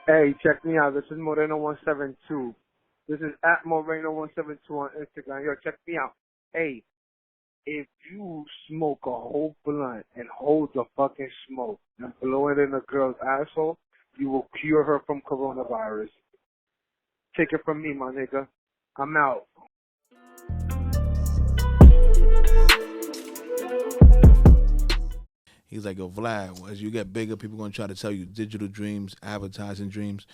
Hey, check me out. This is Moreno172. This is at Moreno172 on Instagram. Yo, check me out. Hey, if you smoke a whole blunt and hold the fucking smoke and blow it in a girl's asshole, you will cure her from coronavirus. Take it from me, my nigga. I'm out. He's like, yo, Vlad, as you get bigger, people going to try to tell you digital dreams, advertising dreams.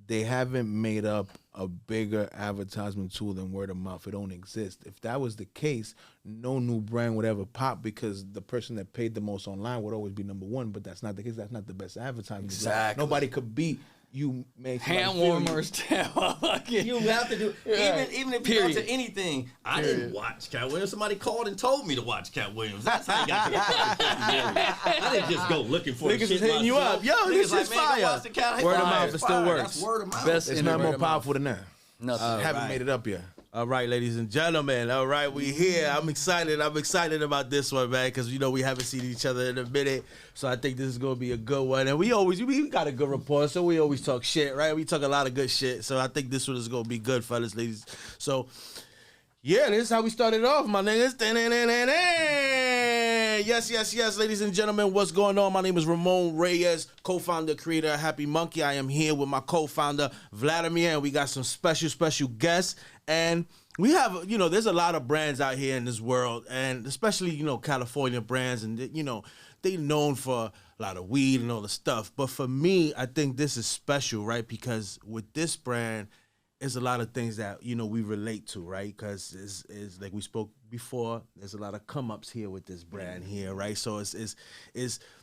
They haven't made up a bigger advertisement tool than word of mouth. It don't exist. If that was the case, no new brand would ever pop because the person that paid the most online would always be number one, but that's not the case. That's not the best advertising. Exactly. Nobody could beat you. Hand warmers. You have to do, even if you go to anything. I didn't watch Cat Williams. Somebody called and told me to watch Cat Williams. That's how you got to I didn't just go looking for niggas shit hitting you up. Yo, this is fire. Word of mouth, it still works. That's word of mouth. Best It's not more powerful than that. Nothing. Haven't made it up yet. All right, ladies and gentlemen. All right, we here. I'm excited. I'm excited about this one, man, because, we haven't seen each other in a minute. So I think this is going to be a good one. And we got a good rapport, so we always talk shit, right? We talk a lot of good shit. So I think this one is going to be good, fellas, ladies. So, yeah, this is how we started off, my niggas. Yes, ladies and gentlemen, what's going on? My name is Ramon Reyes, co-founder, creator of Happy Munkey. I am here with my co-founder, Vladimir, and we got some special guests. And we have, there's a lot of brands out here in this world, and especially, California brands, and, they known for a lot of weed and all the stuff. But for me, I think this is special, right? Because with this brand, there's a lot of things that, we relate to, right? Because it's like we spoke before, there's a lot of come-ups here with this brand here, right? So it's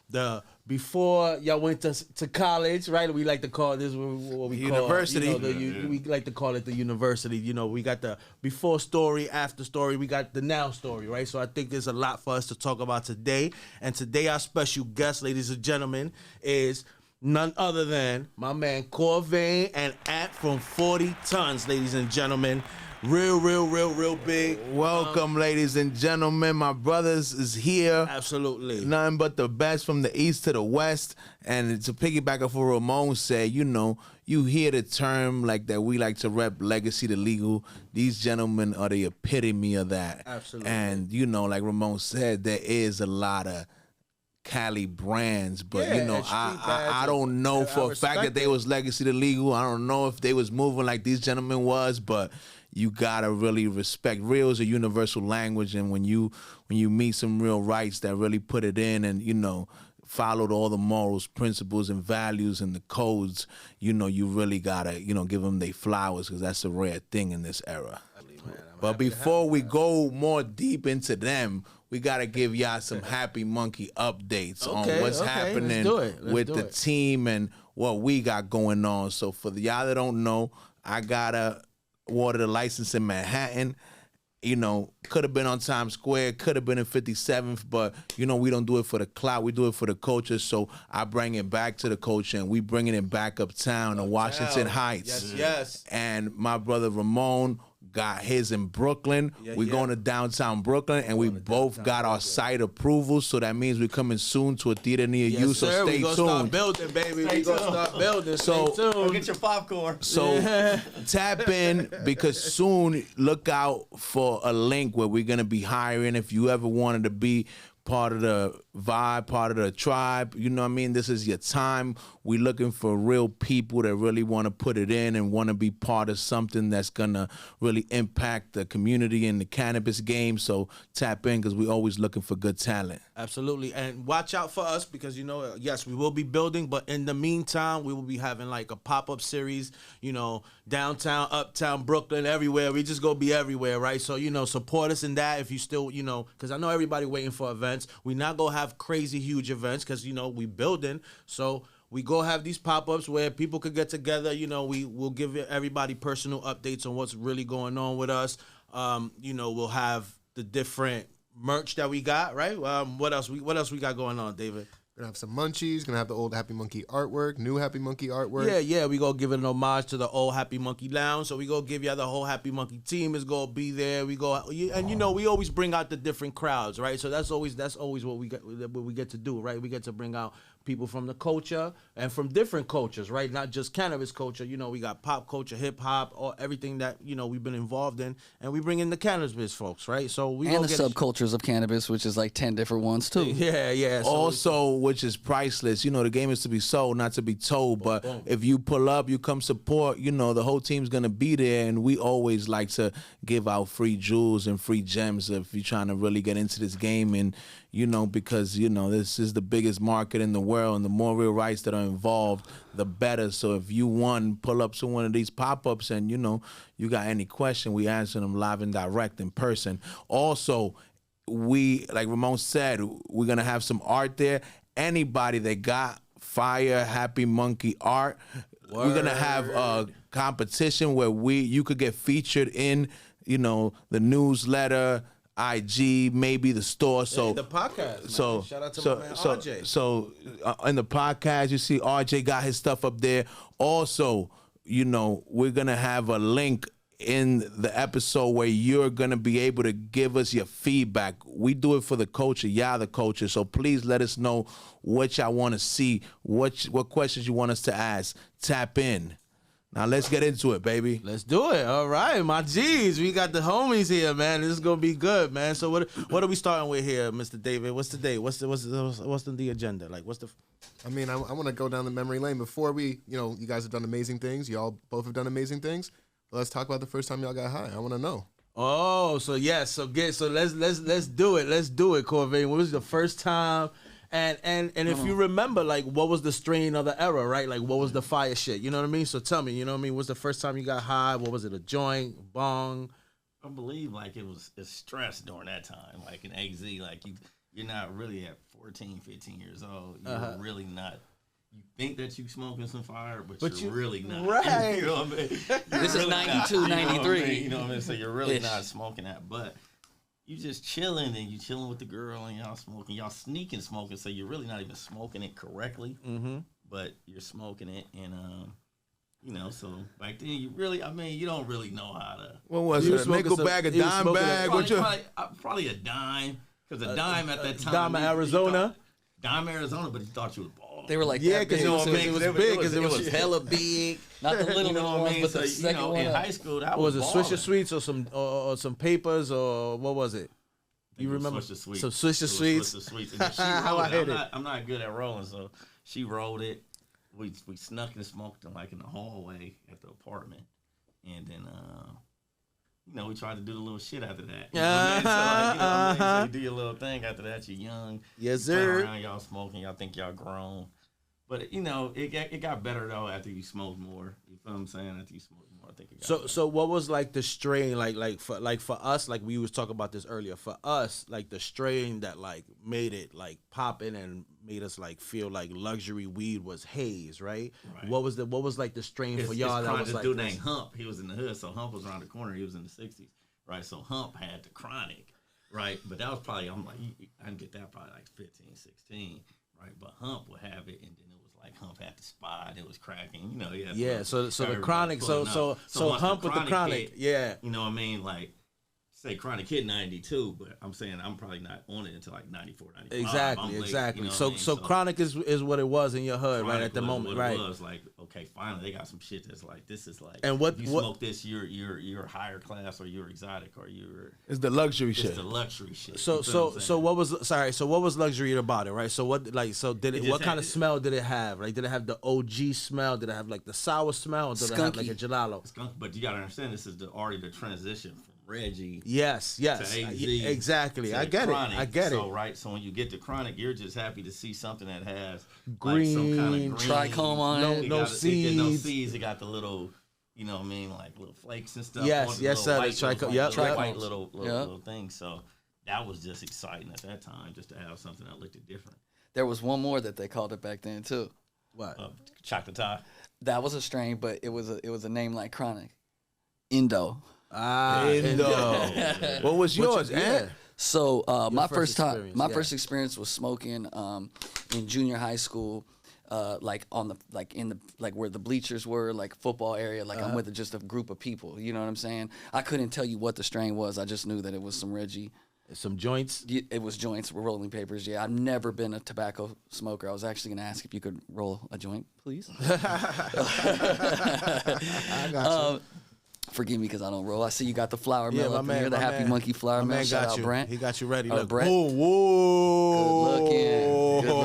the before y'all went to college, right? We like to call this what we University. call, we like to call it the university. We got the before story, after story, we got the now story, right? So I think there's a lot for us to talk about today. And today our special guest, ladies and gentlemen, is none other than my man Corvain and Ant from 40 Tons, ladies and gentlemen. Real big. Welcome, ladies and gentlemen. My brothers is here. Absolutely. Nothing but the best from the east to the west. And to piggyback off what Ramon said, you hear the term like that we like to rep legacy to legal. These gentlemen are the epitome of that. Absolutely. And, like Ramon said, there is a lot of Cali brands, but I don't know for a fact that they was legacy to legal. I don't know if they was moving like these gentlemen was, but you gotta really respect. Real is a universal language, and when you meet some real rights that really put it in and followed all the morals, principles, and values and the codes, you really gotta give them their flowers, because that's a rare thing in this era. But before we go more deep into them, we got to give y'all some Happy Munkey updates on what's happening with the team and what we got going on. So for y'all that don't know, I got a water license in Manhattan. Could have been on Times Square, could have been in 57th, but, we don't do it for the clout. We do it for the culture. So I bring it back to the culture, and we bringing it back uptown to Washington Heights. Yes. And my brother Ramon got his in Brooklyn. We're going to downtown Brooklyn, and we both got our site approval, so that means we're coming soon to a theater near you, so stay tuned. We're going to start building, baby. We're going to start building. So stay tuned. Go get your popcorn. So tap in, because soon look out for a link where we're going to be hiring. If you ever wanted to be part of the vibe, part of the tribe, this is your time. We're looking for real people that really want to put it in and want to be part of something that's going to really impact the community and the cannabis game. So tap in, because we're always looking for good talent. Absolutely. And watch out for us, because, yes, we will be building, but in the meantime, we will be having like a pop-up series, downtown, uptown, Brooklyn, everywhere. We just go be everywhere, right? So, support us in that if you still, because I know everybody waiting for events. We not going to have crazy huge events because, we building. So we go have these pop-ups where people could get together. We will give everybody personal updates on what's really going on with us. We'll have the different merch that we got, right? What else we got going on, David? Gonna have some munchies, gonna have the old Happy Munkey artwork, new Happy Munkey artwork. Yeah, we gonna give it an homage to the old Happy Munkey Lounge. So we gonna give y'all the whole Happy Munkey team is gonna be there. We always bring out the different crowds, right? So that's always what we get to do, right? We get to bring out people from the culture and from different cultures, right? Not just cannabis culture. You know, we got pop culture, hip hop, or everything that, you know, we've been involved in, and we bring in the cannabis folks, right? So we and the subcultures of cannabis, which is like 10 different ones too. Yeah. So also, which is priceless. You know, the game is to be sold, not to be told. But if you pull up, you come support. You know, the whole team's gonna be there, and we always like to give out free jewels and free gems if you're trying to really get into this game. And you know, because you know this is the biggest market in the world, and the more real rights that are involved, the better. So if you pull up to one of these pop-ups, and you know you got any question, we answer them live and direct in person. Also, we, like Ramon said, we're gonna have some art there. Anybody that got fire Happy Munkey art, we're gonna have a competition where you could get featured in, you know, the newsletter, IG, maybe the store. So the podcast. So shout out to my man RJ. So in the podcast, you see RJ got his stuff up there. Also, you know, we're gonna have a link in the episode where you're gonna be able to give us your feedback. We do it for the culture, the culture. So please let us know what y'all want to see, what questions you want us to ask. Tap in. Now let's get into it, baby. Let's do it. All right, my G's. We got the homies here, man. This is gonna be good, man. So what are we starting with here, Mr. David? What's the day? What's the agenda? Like, what's the? I mean, I want to go down the memory lane before we. You know, you guys have done amazing things. Y'all both have done amazing things. But let's talk about the first time y'all got high. I want to know. Oh, so yes, so let's do it. Let's do it, Corvain. What was the first time? And if you remember, like, what was the strain of the era, right? Like, what was the fire shit? You know what I mean? So tell me, you know what I mean? What's the first time you got high? What was it? A joint, bong? I believe like it's stress during that time, like in AZ, like you're not really at 14, 15 years old. You're really not. You think that you smoking some fire, but you're really not. Right. You know what I mean? This is 92, 93. You know what I mean? So you're really not smoking that, but you just chilling, and you chilling with the girl, and y'all smoking, y'all sneaking smoking, so you're really not even smoking it correctly, but you're smoking it, and you know, so back then you really, I mean, you don't really know how to. What was it? A nickel bag, a dime bag? Probably a dime, because a dime at that time. Dime Arizona. Dime Arizona, but he thought you was bald. They were like, yeah, because it was big, because it was hella big. Not the little ones, but the second one. In high school, that was it Swisher Sweets or some papers, or what was it? You remember? Swisher Sweets. Some Swisher Sweets. Swisher Sweets. And she rolled it. I'm not good at rolling, so she rolled it. We snuck and smoked them like in the hallway at the apartment, and then you know, we tried to do the little shit after that. You know what I mean? So, like, you know what I mean? So you do your little thing after that. You're young. Yes, sir. Around, y'all smoking. Y'all think y'all grown. But, you know, it got better, though, after you smoked more. You feel what I'm saying? After you smoked more, I think it got better. So what was, like, the strain, like for us, like we was talking about this earlier, for us, like, the strain that, like, made it, like, popping and made us, like, feel like luxury weed was haze, right? What was like the strain for y'all that was this like dude named Hump. He was in the hood, so Hump was around the corner. He was in the 60s, right? So Hump had the chronic, right? But that was probably, I'm like, I didn't get that probably like 15, 16, right? But Hump would have it, and then it was like Hump had the spot, it was cracking, you know. Yeah, so the chronic, so Hump with the chronic, yeah. You know what I mean? Like, say Chronic hit 92, but I'm saying I'm probably not on it until like 94, 95. Exactly. You know so Chronic is what it was in your hood right at the moment, right? It was like, okay, finally they got some shit that's like, this is like, and what you smoke this, you're higher class, or you're exotic, or it's the luxury shit. It's the luxury shit. So what was luxury about it, right? So what what kind of smell did it have? Like, did it have the OG smell? Did it have like the sour smell? Or did it have like a gelato? Skunk, but you gotta understand, this is already the transition from Reggie. Yes. To AZ, exactly. To I get it. So right. So when you get to Chronic, you're just happy to see something that has green, like some kind of green trichome on it. No seeds. No seeds. It got the little, you know what I mean, like little flakes and stuff. Yes, sir. White, trichome. White little things. So that was just exciting at that time, just to have something that looked different. There was one more that they called it back then too. What? Chocolate. That was a strain, but it was a name like Chronic. Indo. Indo. What was yours, Ant? So my first experience was smoking in junior high school, like in the where the bleachers were, like football area. Like I'm with just a group of people. You know what I'm saying? I couldn't tell you what the strain was. I just knew that it was some Reggie. Some joints? It was joints, rolling papers. Yeah, I've never been a tobacco smoker. I was actually going to ask if you could roll a joint, please. I got you. Forgive me because I don't roll. I see you got the flower mill up in here, the Happy Munkey flower mill. Shout out Brent. He got you ready. Look. Brent. Whoa. Good looking.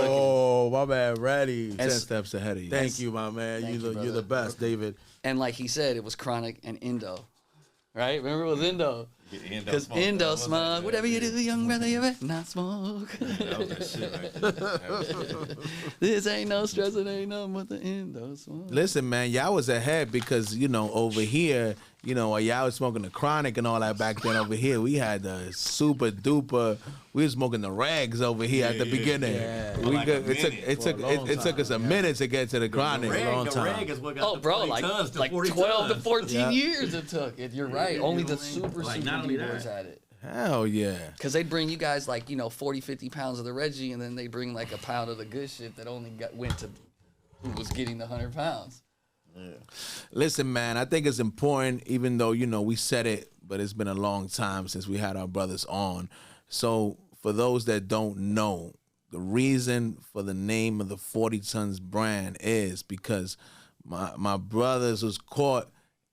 Oh, my man, ready. 10 steps ahead of you. Thank you, my man. You're the best, David. And like he said, it was chronic and Indo. Right? Remember it was Indo. Because Indo smoke. Whatever you do, young brother, you better not smoke. That was that shit right there. That was This ain't no stress, it ain't nothing but the Indo smoke. Listen, man, y'all was ahead because, over here, while y'all was smoking the chronic and all that back then over here, we had the super duper, we was smoking the rags over here at the beginning. Yeah. It took us a minute to get to the chronic. The reg is what got the 40 tons to 40 12 to tons. 14 years it took. You're right. Only the what I mean? super Like, not only boys that. had it. Hell yeah. Because they'd bring you guys 40, 50 pounds of the Reggie, and then they bring a pound of the good shit that only went to who was getting the 100 pounds. Yeah. Listen, man, I think it's important, even though, we said it, but it's been a long time since we had our brothers on. So for those that don't know, the reason for the name of the 40 Tons brand is because my brothers was caught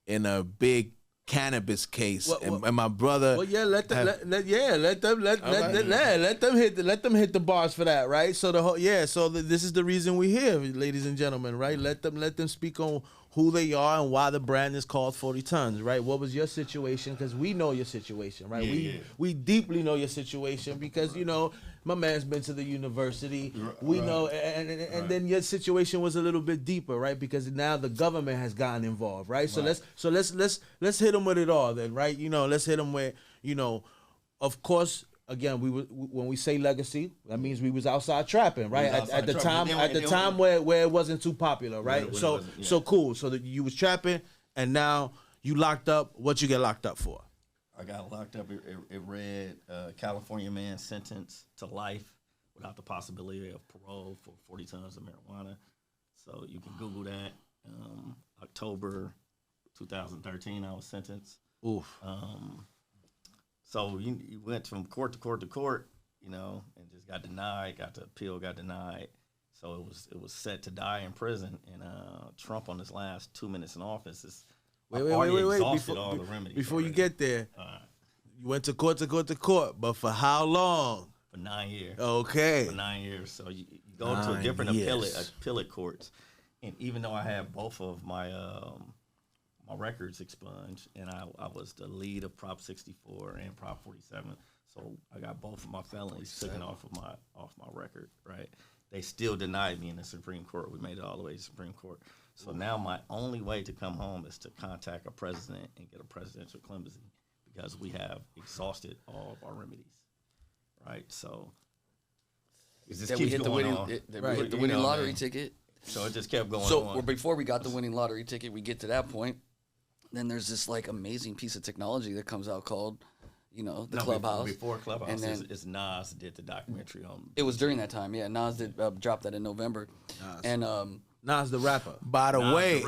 in a big cannabis case, and my brother. Well, yeah, let them hit the bars for that, right? So this is the reason we're here, ladies and gentlemen, right? Let them speak on who they are and why the brand is called 40 Tons, right? What was your situation? Because we know your situation, right? We deeply know your situation because my man's been to the university. We know, and then your situation was a little bit deeper, right? Because now the government has gotten involved, right? So let's hit them with it all, then, right? Let's hit them with, of course. Again, when we say legacy, that means we was outside trapping, right? At the time where it wasn't too popular, right? So cool. So that you was trapping, and now you locked up. What you get locked up for? I got locked up. It read California man sentenced to life without the possibility of parole for 40 tons of marijuana. So you can Google that. October 2013, I was sentenced. Oof. So you went from court to court to court, and just got denied. Got the appeal, got denied. So it was set to die in prison. And Trump on his last 2 minutes in office is Wait. exhausted all the remedies. Before you get there, you went to court, but for how long? For 9 years. Okay. For 9 years. So you go to a different appellate courts, and even though I have both of my my records expunged, and I was the lead of Prop 64 and Prop 47, so I got both of my felonies taken off my record. Right? They still denied me in the Supreme Court. We made it all the way to the Supreme Court. So now my only way to come home is to contact a president and get a presidential clemency because we have exhausted all of our remedies. Right? So it just keeps going on. We hit the winning lottery ticket. So it just kept going on. So before we got the winning lottery ticket, we get to that point. Then there's this amazing piece of technology that comes out called, the Clubhouse. Before Clubhouse, and then is Nas did the documentary on. It was during that time, yeah. Nas did drop that in November, and Nas the rapper. By the way,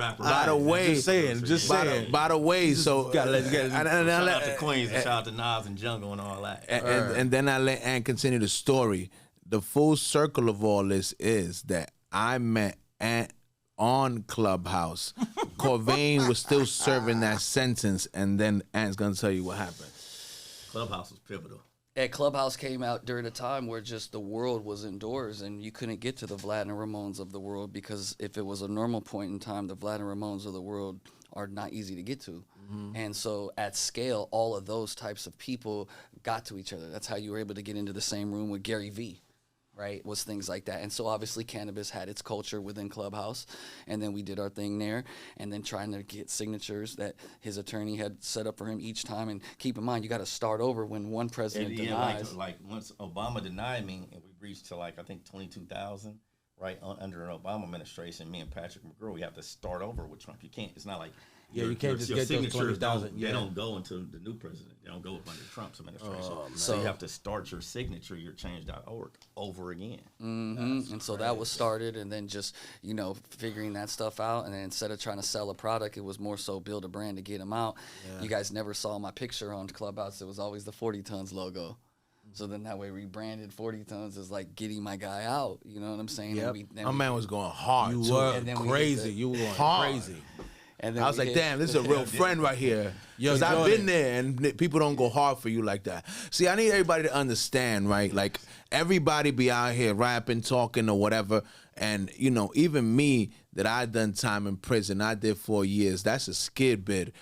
just saying. By the way, so shout out to Queens and shout out to Nas and Jungle and all that. And then I let Ant continue the story. The full circle of all this is that I met Ant on Clubhouse. Corvain was still serving that sentence, and then Ant's gonna tell you what happened. Clubhouse was pivotal. And Clubhouse came out during a time where just the world was indoors, and you couldn't get to the Vlad and Ramones of the world because if it was a normal point in time, the Vlad and Ramones of the world are not easy to get to. Mm-hmm. And so at scale, all of those types of people got to each other. That's how you were able to get into the same room with Gary Vee. Right, was things like that. And so obviously Cannabis had its culture within Clubhouse, and then we did our thing there, and then trying to get signatures that his attorney had set up for him each time. And keep in mind, you got to start over when one president denies. Like once Obama denied me, and we reached to I think 22,000, right, under an Obama administration, me and Patrick McGrew, we have to start over with Trump. You can't, it's not like you can't just get those 20,000. They don't go into the new president. They don't go up under Trump's administration. So you have to start your signature, your change.org over again. Mm-hmm. And so that was started, and then just figuring that stuff out. And then instead of trying to sell a product, it was more so build a brand to get them out. Yeah. You guys never saw my picture on Clubhouse. It was always the 40 Tons logo. So then that way rebranded 40 Tons as like getting my guy out. You know what I'm saying? Yep. My man was going hard. You too. were crazy. You were going crazy. And then I was like, damn, this is a real friend right here. Because I've been there, and people don't go hard for you like that. See, I need everybody to understand, right? Like, everybody be out here rapping, talking, or whatever. And, you know, even me, that I done time in prison, I did 4 years. That's a skid bid.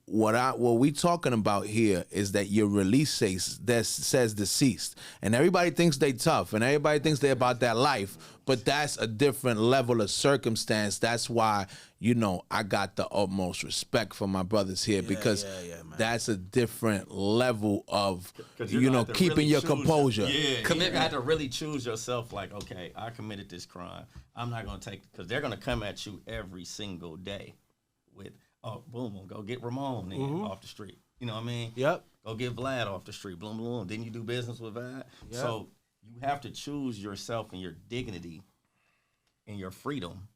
What we talking about here is that your release says deceased, and everybody thinks they tough, and everybody thinks they about that life, but that's a different level of circumstance. That's why, you know, I got the utmost respect for my brothers here, because that's a different level of, you know, keeping really your composure. You have to really choose yourself. Like, okay, I committed this crime. I'm not gonna take, because they're gonna come at you every single day with, oh, boom, go get Ramon off the street. You know what I mean? Yep. Go get Vlad off the street. Boom, boom. Then you do business with Vlad. Yep. So you have to choose yourself and your dignity and your freedom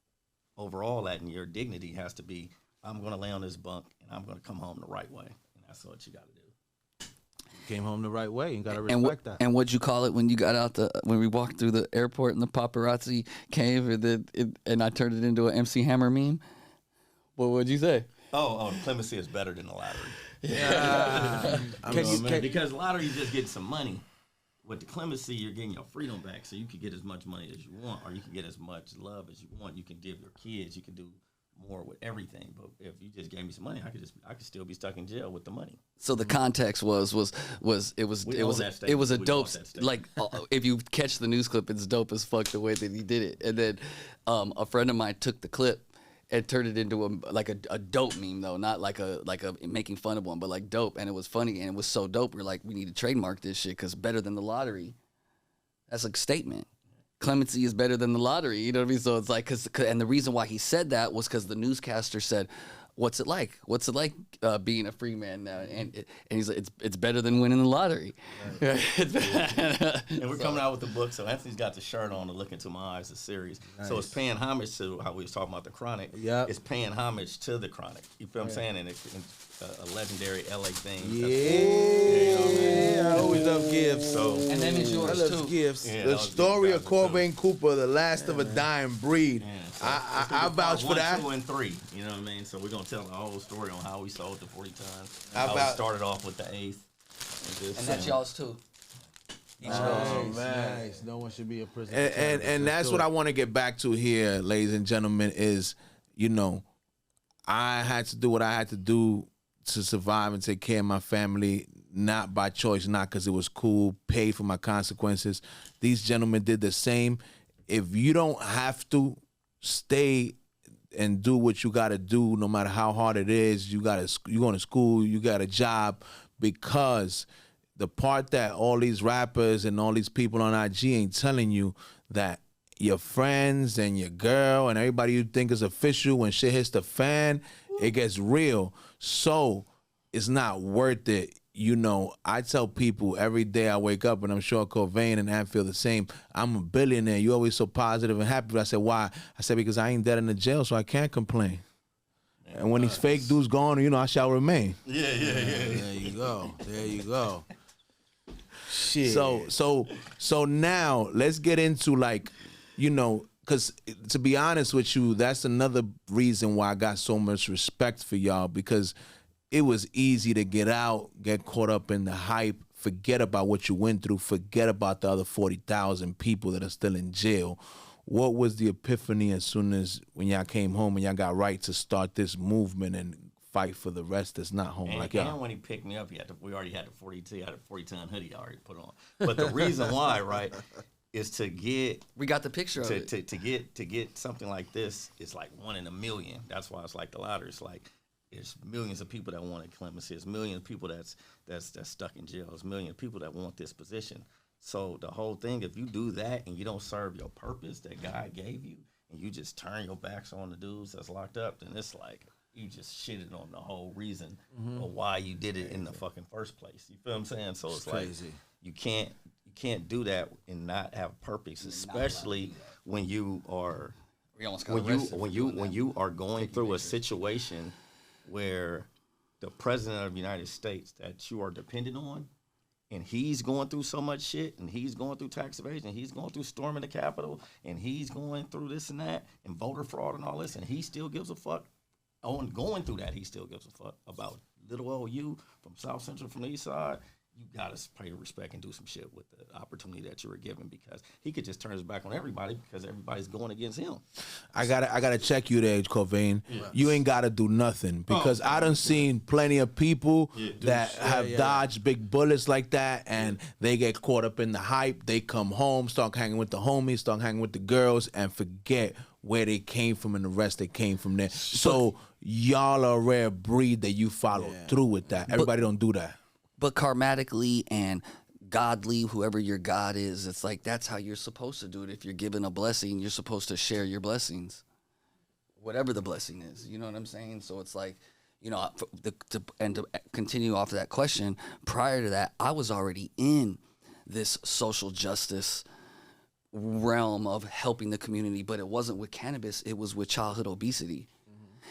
over all that. And your dignity has to be, I'm going to lay on this bunk and I'm going to come home the right way. And that's what you got to do. Came home the right way. You got to respect that. And what'd you call it when you got out when we walked through the airport and the paparazzi came and I turned it into an MC Hammer meme? What would you say? Oh, Clemency is better than the lottery. Yeah. Because lottery, you just get some money. With the Clemency, you're getting your freedom back, so you can get as much money as you want, or you can get as much love as you want. You can give your kids. You can do more with everything. But if you just gave me some money, I could still be stuck in jail with the money. So the context was it was a dope, like, if you catch the news clip, it's dope as fuck the way that he did it. And then a friend of mine took the clip and turned it into a dope meme, though, not like a making fun of one, but like dope. And it was funny, and it was so dope. We're like, we need to trademark this shit, because better than the lottery. That's a statement. Clemency is better than the lottery. You know what I mean? So it's like, and the reason why he said that was because the newscaster said, "What's it like? What's it like being a free man now?" And he's like, "It's better than winning the lottery." Right. And we're coming out with the book, so Anthony's got the shirt on, to Look Into My Eyes, the series. Nice. So it's paying homage to how we was talking about the Chronic. Yeah, it's paying homage to the Chronic. You feel what I'm saying? And it's a legendary LA thing. Yeah, I always love gifts. So, and then it's yours I love gifts. Yeah, the story of Corvain Cooper, the last of a dying breed. Yeah, so I vouch for that. 1, 2, and 3. You know what I mean? So we're gonna tell the whole story on how we sold the 40 times. How we started off with the 8th. And that's y'all's too. Nice. No one should be a prisoner. And that's what I want to get back to here, ladies and gentlemen, is, you know, I had to do what I had to do to survive and take care of my family, not by choice, not because it was cool, paid for my consequences. These gentlemen did the same. If you don't have to stay and do what you got to do, no matter how hard it is, you going to school, you got a job, because the part that all these rappers and all these people on IG ain't telling you, that your friends and your girl and everybody you think is official, when shit hits the fan, it gets real. So it's not worth it. You know, I tell people every day I wake up, and I'm sure Corvain and Ann feel the same, I'm a billionaire. You always so positive and happy. I said, why? I said, because I ain't dead in the jail, so I can't complain. Yeah, and when these fake dudes gone, you know, I shall remain. Yeah. There you go. Shit. So now let's get into, like, you know, because to be honest with you, that's another reason why I got so much respect for y'all, because it was easy to get out, get caught up in the hype, forget about what you went through, forget about the other 40,000 people that are still in jail. What was the epiphany as soon as when y'all came home and y'all got right to start this movement and fight for the rest that's not home like y'all? And when he picked me up, we already had the 42, I had a 40-ton hoodie already put on. But the reason why, right, is to get, we got the picture of it. To get something like this is like 1 in a million. That's why it's like the lottery. It's like, there's millions of people that wanted clemency. There's millions of people that's stuck in jail. There's millions of people that want this position. So the whole thing, if you do that and you don't serve your purpose that God gave you, and you just turn your backs on the dudes that's locked up, then it's like you just shitted on the whole reason of why you did it in the fucking first place. You feel what I'm saying? So it's crazy. Like you can't do that and not have purpose, especially when you are when you are going through a situation where the president of the United States that you are dependent on and he's going through so much shit, and he's going through tax evasion, he's going through storming the Capitol, and he's going through this and that, and voter fraud and all this, and he still gives a fuck. On going through that, he still gives a fuck about little old you from South Central, from the East Side. You gotta pay respect and do some shit with the opportunity that you were given, because he could just turn his back on everybody because everybody's going against him. I gotta check you there, Corvain. Yeah. You ain't gotta do nothing, because I done seen plenty of people that have dodged big bullets like that, and they get caught up in the hype. They come home, start hanging with the homies, start hanging with the girls, and forget where they came from and the rest that came from there. So y'all are a rare breed that you follow through with that. Everybody don't do that. But karmatically and godly, whoever your God is, it's like that's how you're supposed to do it. If you're given a blessing, you're supposed to share your blessings, whatever the blessing is. You know what I'm saying? So it's like, you know, to continue off of that question, prior to that, I was already in this social justice realm of helping the community, but it wasn't with cannabis, it was with childhood obesity.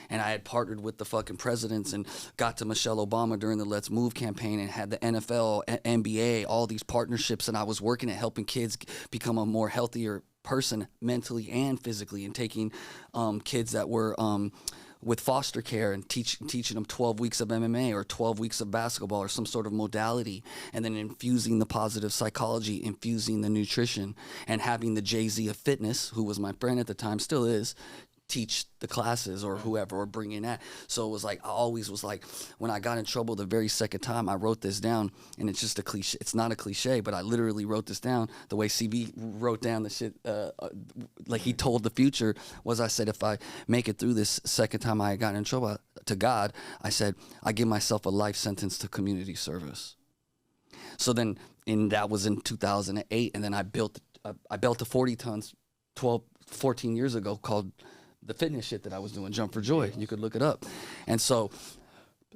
And I had partnered with the fucking presidents and got to Michelle Obama during the Let's Move campaign and had the NFL, NBA, all these partnerships. And I was working at helping kids become a more healthier person mentally and physically, and taking kids that were with foster care and teaching them 12 weeks of MMA or 12 weeks of basketball or some sort of modality, and then infusing the positive psychology, infusing the nutrition, and having the Jay-Z of fitness, who was my friend at the time, still is, teach the classes or whoever, or bring in that. So it was like, I always was like, when I got in trouble the very second time, I wrote this down, and it's just a cliche. It's not a cliche, but I literally wrote this down the way CB wrote down the shit, like he told the future, was I said, if I make it through this second time I got in trouble to God, I said, I give myself a life sentence to community service. So then, that was in 2008, and then I built a 40 tons 14 years ago called the fitness shit that I was doing, Jump for Joy. You could look it up. And so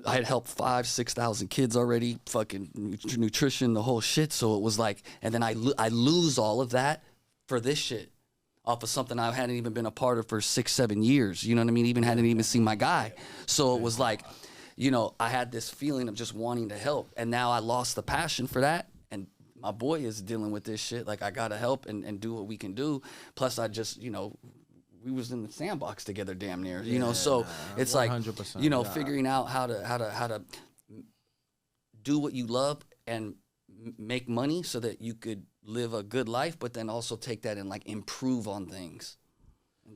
I had helped 5,000-6,000 kids already, fucking nutrition, the whole shit. So it was like, and then I lose all of that for this shit off of something I hadn't even been a part of for 6-7 years. You know what I mean? Even hadn't even seen my guy. So it was like, you know, I had this feeling of just wanting to help. And now I lost the passion for that. And my boy is dealing with this shit. Like, I got to help and do what we can do. Plus, I just, you know, we was in the sandbox together damn near, you know, so it's like, you know, figuring out how to do what you love and make money so that you could live a good life, but then also take that and like improve on things.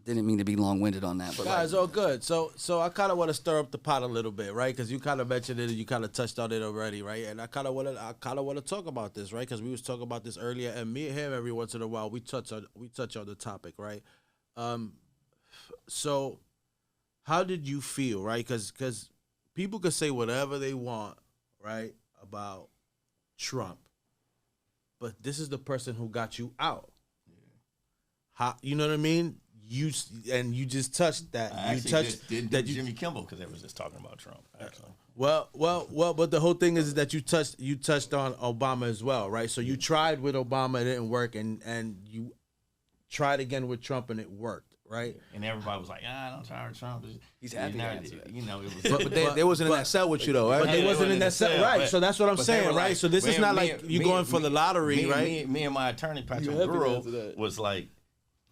Didn't mean to be long-winded on that, but guys, all good. So I kind of want to stir up the pot a little bit, right? Because you kind of mentioned it and you kind of touched on it already, right? And I kind of want to talk about this, right? Because we was talking about this earlier, and me and him every once in a while we touch on the topic, right? So how did you feel, right? Because people could say whatever they want, right, about Trump, but this is the person who got you out. How, you know what I mean? You just touched that. I did Jimmy Kimmel because they was just talking about Trump. Actually, well. But the whole thing is that you touched on Obama as well, right? So you tried with Obama, it didn't work, and you tried again with Trump, and it worked, right? And everybody was like, "I don't try with Trump." He's happy. You know, it was. But they wasn't in that cell with you though, right? But they wasn't in that cell, right? So that's what I'm saying, right? So this is not like you going for the lottery, right? Me and my attorney Patrick Burrow was like,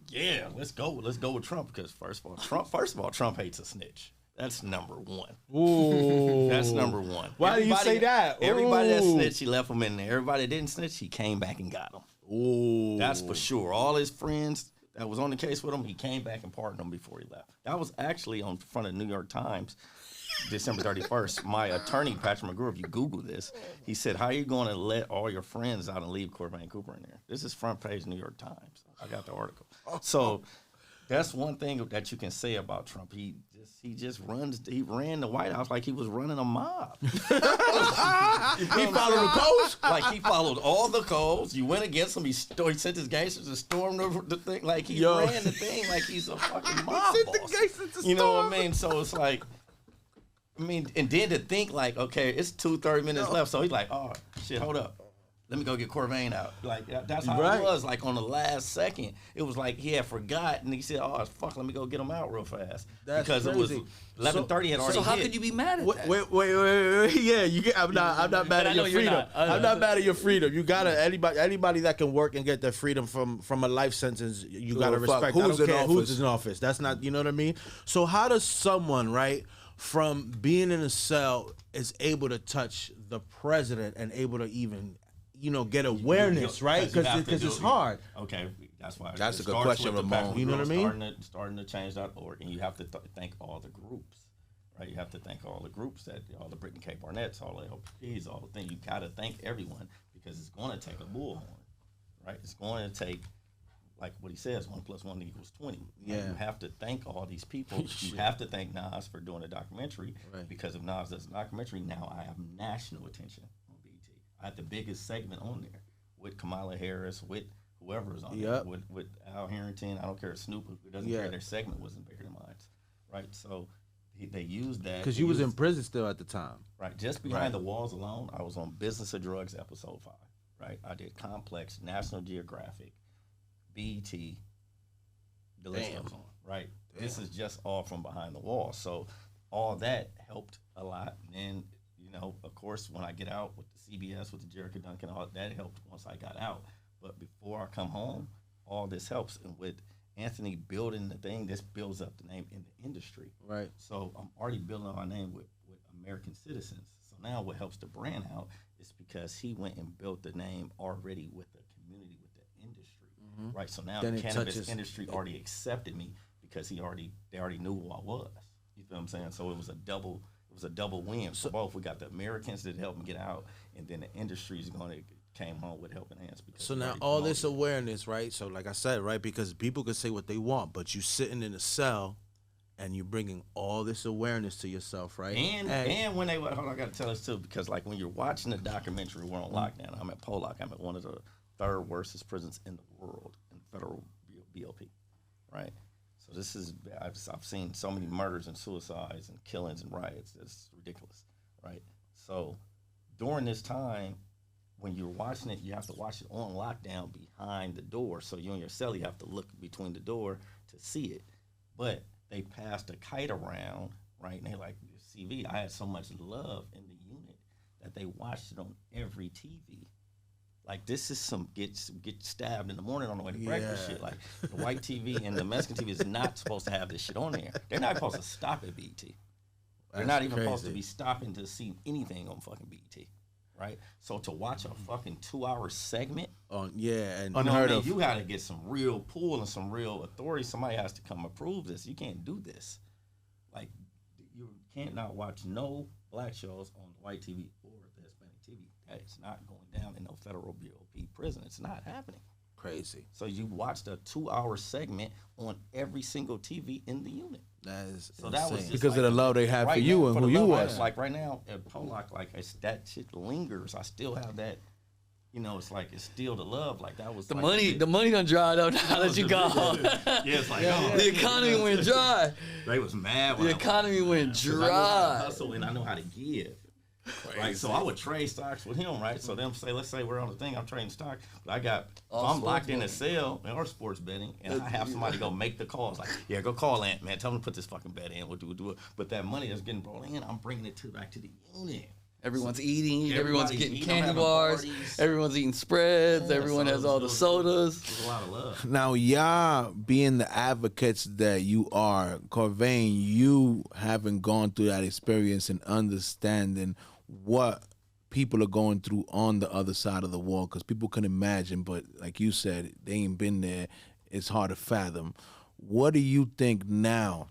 yeah, let's go with Trump, because first of all, Trump hates a snitch. That's number one. Ooh. That's number one. Why do you say that? Everybody that snitched, he left them in there. Everybody that didn't snitch, he came back and got them. Ooh. That's for sure. All his friends that was on the case with him, he came back and pardoned them before he left. That was actually on front of the New York Times, December 31st. My attorney, Patrick McGrew, if you Google this, he said, how are you going to let all your friends out and leave Corvain Cooper in there? This is front page New York Times. I got the article. So that's one thing that you can say about Trump. He ran the White House like he was running a mob. He followed the codes? Like he followed all the codes. You went against him. He sent his gangsters to storm the thing. Like he ran the thing like he's a fucking mob boss. You know what I mean? So it's like, and then to think like, okay, it's 30 minutes left. So he's like, oh, shit, hold up. let me go get Corvain out. Like, that's how it was. Like, on the last second, it was like he had forgot, and he said, oh, fuck, let me go get him out real fast. That's because crazy. It was 11:30 had already So how hit. could you be mad at that? Wait. Yeah, I'm not mad at your freedom. I'm not mad at your freedom. You gotta anybody that can work and get their freedom from a life sentence, you gotta respect. Who's in office? Who's in office? That's not, you know what I mean? So how does someone, right, from being in a cell is able to touch the president and able to even, get awareness, right? Because it's hard. Okay, that's why. That's a good question, Ramon. You know what I mean? Starting to change.org, and you have to thank all the groups, right? You have to thank all the groups, all the Brittany K. Barnetts, all the LPs, all the things. You got to thank everyone because it's going to take a bullhorn, right? It's going to take, like what he says, 1 + 1 = 20. Yeah. You have to thank all these people. You have to thank Nas for doing a documentary, because if Nas does a documentary, now I have national attention on BET. I had the biggest segment on there with Kamala Harris, with whoever's on there, with Al Harrington. I don't care if Snoop, who doesn't care, their segment wasn't bigger than mine, right? So they used that. Because you was in prison still at the time. Right. Just behind the walls alone, I was on Business of Drugs episode 5, right? I did Complex, National Geographic, BET, the list goes on, right? Damn. This is just all from behind the wall. So all that helped a lot. And then, of course, when I get out with the CBS, with the Jericho Duncan, all that helped once I got out. But before I come home, all this helps. And with Anthony building the thing, this builds up the name in the industry. Right. So I'm already building my name with American citizens. So now what helps the brand out is because he went and built the name already with the community, with the industry. Right, so now the cannabis industry already accepted me because they already knew who I was. You feel what I'm saying? So it was a double win for both. We got the Americans that helped me get out, and then the industry is came home with helping hands. So now all this awareness, right? So like I said, right, because people can say what they want, but you sitting in a cell and you're bringing all this awareness to yourself, right? And when hold on, I got to tell this too, because like when you're watching the documentary, we're on lockdown. I'm at Pollock. I'm at one of the 3rd worstest prisons in the world in federal BOP, right? So this is, I've seen so many murders and suicides and killings and riots. It's ridiculous, right? So during this time, when you're watching it, you have to watch it on lockdown behind the door. So you in your cell, you have to look between the door to see it. But they passed a kite around, right? And they like, CV, I had so much love in the unit that they watched it on every TV. Like, this is some get stabbed in the morning on the way to breakfast shit. Like, the white TV and the Mexican TV is not supposed to have this shit on there. They're not supposed to stop at BET. They're not even supposed to be stopping to see anything on fucking BET, right? So to watch a fucking 2-hour segment, and unheard of. You got to get some real pull and some real authority. Somebody has to come approve this. You can't do this. Like, you can't not watch no black shows on white TV or the Hispanic TV. It's not going down in no federal BOP prison. It's not happening. Crazy. So you watched a 2-hour segment on every single TV in the unit. That is so insane. That was just because of the love they have for you now, and who you was. Like right now at Pollock, like that shit lingers. I still have that. It's like it's still the love. Like that was the like money. The money done dried up now that you got home. It's like the economy went dry. They was mad. The economy went dry. I know how to hustle and I know how to give. Right, so I would trade stocks with him, right? So let's say we're on the thing, I'm trading stock, but I'm locked in a cell or sports betting, and I have somebody go make the calls. Like, go call Ant, man, tell him to put this fucking bet in. We'll do it. But that money that's getting brought in, I'm bringing it back to the unit. Everyone's eating. Everyone's getting candy bars. Everyone's eating spreads. Everyone has all the sodas. There's a lot of love. Now, y'all being the advocates that you are, Corvain, you having gone through that experience and understanding what people are going through on the other side of the wall, because people can imagine, but like you said, they ain't been there. It's hard to fathom. What do you think now,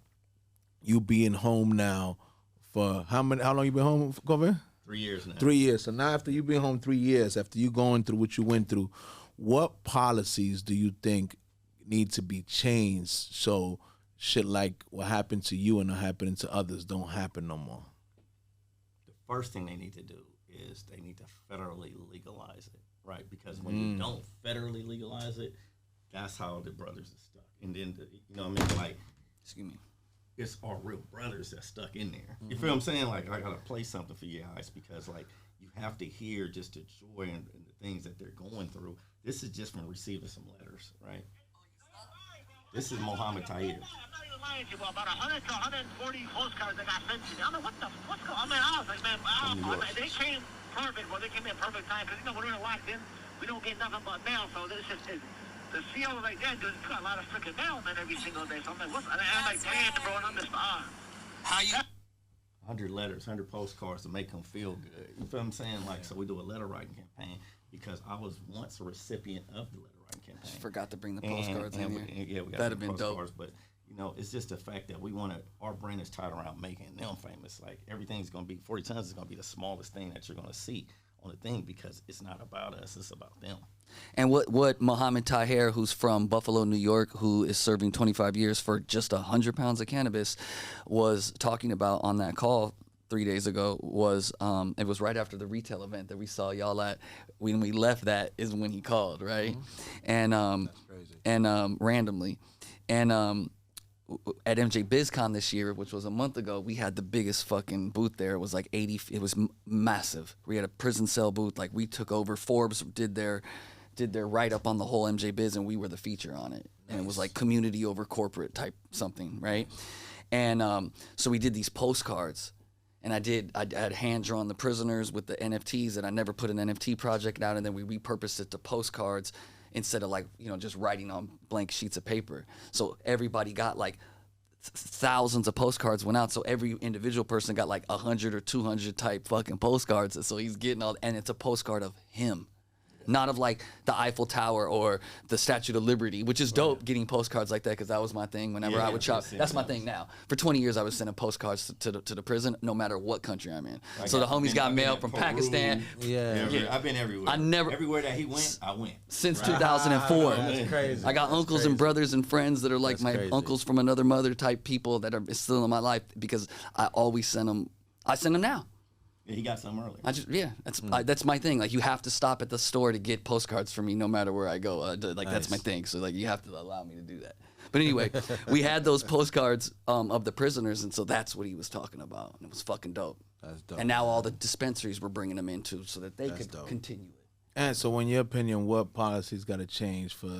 you being home now for how long you been home, Corvain? 3 years now. 3 years. So now after you've been home 3 years, after you going through what you went through, what policies do you think need to be changed so shit like what happened to you and not happening to others don't happen no more? The first thing they need to do is they need to federally legalize it, right? Because when you don't federally legalize it, that's how the brothers are stuck. And then, you know what I mean? Like, excuse me. It's our real brothers that's stuck in there. You feel what I'm saying? Like, I gotta play something for you guys because, like, you have to hear just the joy and the things that they're going through. This is just from receiving some letters, right? This is Mohammed Tahir. About 100 to 140 postcards that got sent to me. I'm like, what's going on? I was like, man, they came perfect. Well, they came in perfect time because, when we're locked in, we don't get nothing but mail. So this is the CO like that does put a lot of freaking mail in every single day. So I'm like, I'm like, damn, bro, and I'm just, How you? 100 letters, 100 postcards to make them feel good. You feel what I'm saying? Like, so we do a letter writing campaign because I was once a recipient of the letter writing campaign. Just forgot to bring the postcards in here. Yeah, we got That'd have been dope. But it's just the fact that we want to. Our brand is tied around making them famous. Like everything's gonna be 40 tons is gonna be the smallest thing that you're gonna see on the thing because it's not about us, it's about them. And what Mohammed Tahir, who's from Buffalo, New York, who is serving 25 years for just 100 pounds of cannabis, was talking about on that call 3 days ago was it was right after the retail event that we saw y'all at. When we left, that is when he called, right? And That's crazy. And randomly, and at MJ BizCon this year, which was a month ago, we had the biggest fucking booth there. It was like 80. It was massive. We had a prison cell booth. Like we took over. Forbes did their write up on the whole MJ Biz, and we were the feature on it. And it was like community over corporate type something, right? And so we did these postcards. And I had hand drawn the prisoners with the NFTs, and I never put an NFT project out, and then we repurposed it to postcards instead of just writing on blank sheets of paper. So everybody got like thousands of postcards went out. So every individual person got like 100 or 200 type fucking postcards. So he's getting and it's a postcard of him. Not of like the Eiffel Tower or the Statue of Liberty, which is dope getting postcards like that because that was my thing whenever I would shop. That's my thing now. For 20 years, I was sending postcards to the prison no matter what country I'm in. So the homies got mail from Pakistan. Yeah. I've been everywhere. Everywhere that he went, I went. Since 2004. That's crazy. I got uncles and brothers and friends that are like my uncles from another mother type people that are still in my life because I always send them. I send them now. Yeah, he got some early. That's my thing. Like you have to stop at the store to get postcards from me, no matter where I go. That's my thing. So like you have to allow me to do that. But anyway, we had those postcards of the prisoners, and so that's what he was talking about, and it was fucking dope. That's dope. And now all the dispensaries were bringing them into so that they could continue it. And so, in your opinion, what policies got to change for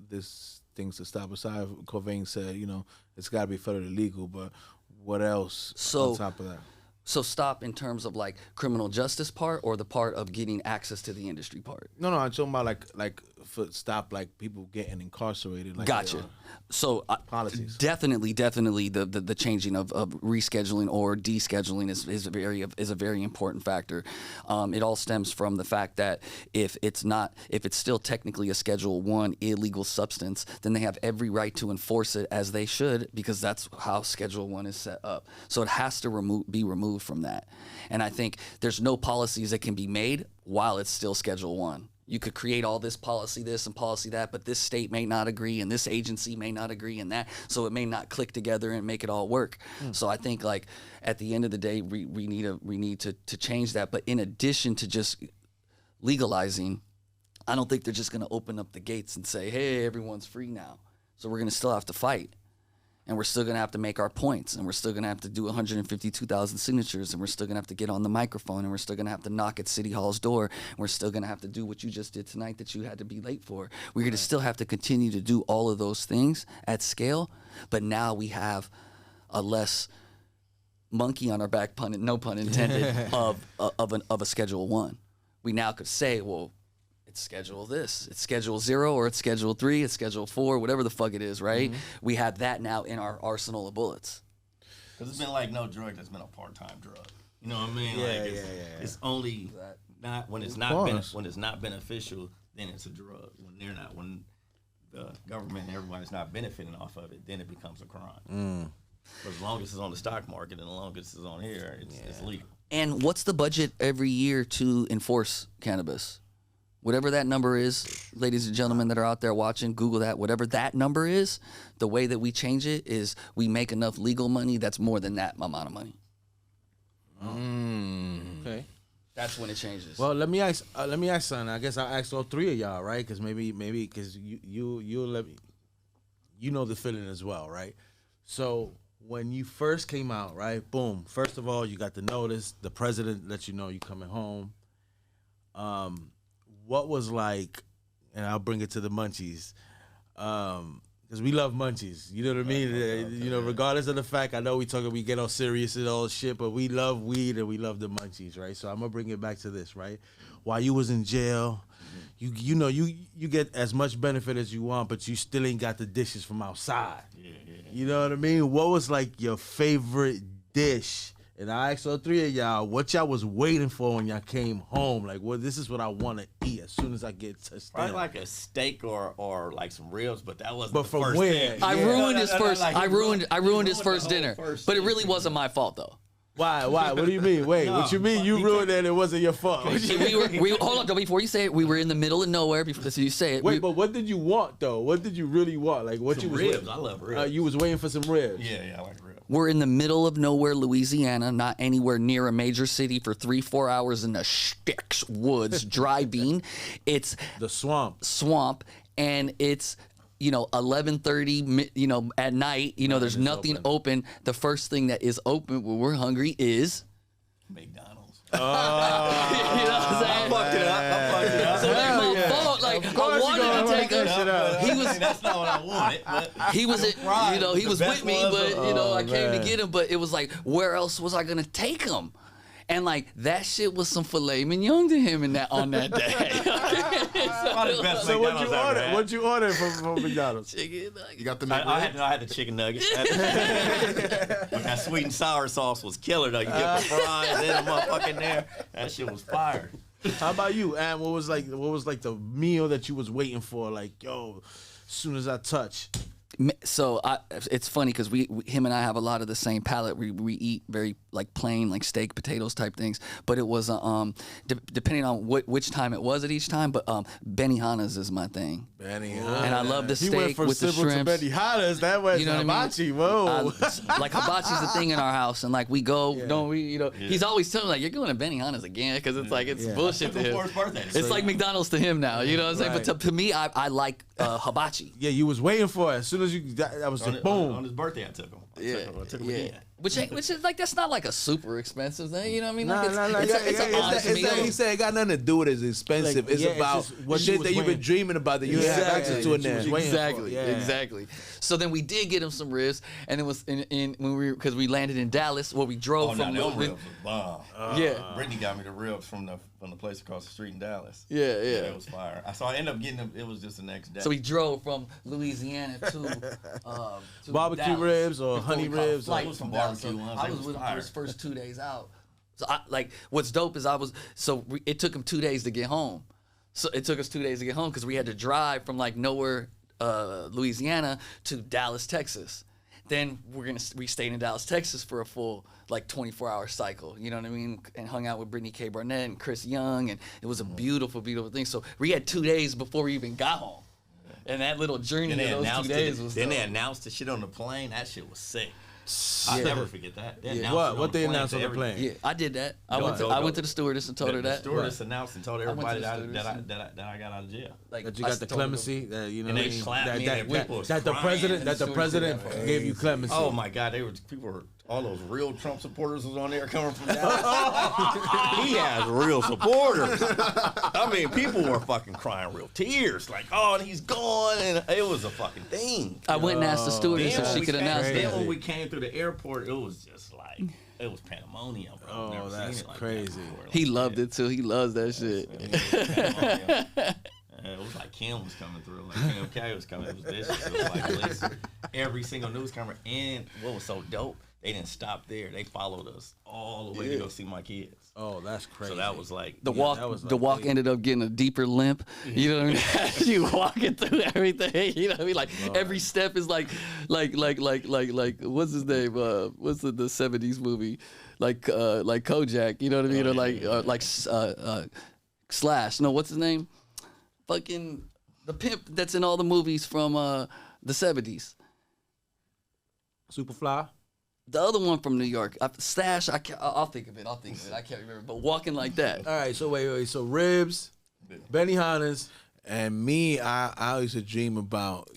this things to stop? Aside, Corvain said, it's got to be federally legal, but what else on top of that? So stop in terms of like criminal justice part or the part of getting access to the industry part? No, I'm talking about like stop like people getting incarcerated. Like gotcha. So policies. Definitely the changing of rescheduling or descheduling is a very important factor. It all stems from the fact that if it's still technically a Schedule 1 illegal substance, then they have every right to enforce it as they should because that's how Schedule 1 is set up. So it has to be removed from that. And I think there's no policies that can be made while it's still Schedule 1. You could create all this policy this and policy that, but this state may not agree and this agency may not agree and that, so it may not click together and make it all work. So I think like at the end of the day, we need to change that. But in addition to just legalizing, I don't think they're just going to open up the gates and say, hey, everyone's free now. So we're going to still have to fight. And we're still going to have to make our points, and we're still going to have to do 152,000 signatures, and we're still going to have to get on the microphone, and we're still going to have to knock at City Hall's door, and we're still going to have to do what you just did tonight that you had to be late for. We're going to still have to continue to do all of those things at scale, but now we have a less monkey on our back, no pun intended, of a Schedule 1. We now could say, well, it's Schedule this, it's Schedule 0, or it's Schedule 3, it's Schedule 4, whatever the fuck it is, right? We have that now in our arsenal of bullets. Because it's been like no drug that's been a part-time drug. You know what I mean? It's only not when it's not beneficial, then it's a drug. When the government and everybody's not benefiting off of it, then it becomes a crime. But as long as it's on the stock market and as long as it's on here, it's legal. And what's the budget every year to enforce cannabis? Whatever that number is, ladies and gentlemen that are out there watching, Google that. Whatever that number is, the way that we change it is we make enough legal money that's more than that amount of money. Okay. That's when it changes. Well, let me ask something. I guess I'll ask all three of y'all, right? Because maybe because you let me, know the feeling as well, right? So when you first came out, right? Boom. First of all, you got the notice. The president let you know you coming home. what was like, and I'll bring it to the munchies, because we love munchies. You know what I mean? You know, regardless of the fact, I know we get all serious and all shit, but we love weed and we love the munchies, right? So I'm gonna bring it back to this, right? While you was in jail, you know you get as much benefit as you want, but you still ain't got the dishes from outside. Yeah. You know what I mean? What was like your favorite dish? And I asked all three of y'all what y'all was waiting for when y'all came home. Like, well, this is what I want to eat as soon as I get touched down. Probably like a steak or like some ribs, but that wasn't but the from first where? thing. I ruined his first. Like, I ruined his first the dinner, first but it thing. really wasn't my fault though. Why? What do you mean? Wait, what you mean? You ruined it and it wasn't your fault. We hold on, though, before you say it, we were in the middle of nowhere. Before you say it, Wait, but what did you want though? What did you really want? Like what Some you was ribs. waiting? I love ribs. You was waiting for some ribs. Yeah, I like ribs. we're in the middle of nowhere, Louisiana, not anywhere near a major city for 3-4 hours in the sticks, woods, dry bean. It's The swamp. And it's 11:30, at night. There's nothing open. The first thing that is open when we're hungry is McDonald's. you know what I'm saying? I fucked it up. So that's my fault. Like I wanted to take him. He was. That's not what I wanted. But He was, he was with me, but I came to get him. But it was like, where else was I gonna take him? And like that shit was some filet mignon to him on that day. So what you ordered? What you ordered from McDonald's? Chicken nuggets. You got the I had the chicken nuggets. But that sweet and sour sauce was killer though. You get the fries and the motherfucking there. That shit was fire. How about you, Ann? What was like the meal that you was waiting for? Like, yo, as soon as I touch. So it's funny because him and I have a lot of the same palate. We eat very like plain, like steak, potatoes type things. But it was depending on which time it was at each time. But Benihana's is my thing. Benihana. And I love the He went steak from with the simple to shrimps. Benihana's. That was hibachi. Whoa. Like hibachi's the thing in our house, and like we go, don't we? He's always telling me like you're going to Benihana's again because it's like it's bullshit to him. It's like McDonald's to him now. You know what I'm saying? Right. But to me, I like hibachi. Yeah, you was waiting for it. As soon as that was like boom. On his birthday, I took him. I took him Yeah. again. Which is like that's not like a super expensive thing, you know what I mean? Like Nah, it's an honest meal. He said it got nothing to do with it's expensive. Like, it's yeah, it's about just what you shit was that you've been waiting. dreaming about that you didn't have access to in there. Exactly. So then we did get him some ribs, and it was because we landed in Dallas, where we drove from. Them ribs was bomb. Yeah. Brittany got me the ribs from the place across the street in Dallas. Yeah. It was fire. So I ended up getting them. It was just the next day. So we drove from Louisiana to Barbecue Dallas ribs or before we honey caught a ribs. flight Or- from Some Dallas. barbecue ones. I They was was with him for fire. his first 2 days out. So what's dope is it took him 2 days to get home. So it took us 2 days to get home because we had to drive from like nowhere, Louisiana to Dallas, Texas. Then we stayed in Dallas, Texas for a full like 24-hour cycle. You know what I mean? And hung out with Brittany K. Barnett and Chris Young, and it was a beautiful, beautiful thing. So we had 2 days before we even got home, and that little journey of those 2 days was. Then dope. they announced the shit on the plane. That shit was sick. I'll never forget that. They announced it What on they the announced on the to plane? Yeah, I did that. I What? went to the stewardess and told her The that. stewardess announced and told everybody to the that stewardess I got out of jail. Like, That you got the clemency, that you know, And what they I mean? slapped me and people was that the crying. president, that the Stewardess president did that. gave you clemency. Oh my God, people were all those real Trump supporters was on there coming from Dallas. He has real supporters. I mean, people were fucking crying real tears, like, oh, and he's gone, and it was a fucking thing. I went and asked the stewardess Then if when she we could came- announce Then that. when we came through the airport, it was just like it was pandemonium, bro. I've never seen that's it like that crazy. before. Like, He loved it too. He loves that shit. it was pandemonium. It was like Kim was coming through, like Kim K was coming. It was vicious. It was like at least every single news camera. And what was so dope, they didn't stop there. They followed us all the way to go see my kids. Oh, that's crazy. So that was like The that was walk ended up getting a deeper limp. You know what I mean? You walking through everything. You know what I mean? Like every step is like what's his name? What's the 70s movie? Like Kojak. You know what I mean? Or Slash. No, what's his name? Fucking the pimp that's in all the movies from the 70s. Superfly. The other one from New York, Stash. I'll think of it. I can't remember. But walking like that. All right, so wait. So ribs, Benihana's. And me, I used to dream about,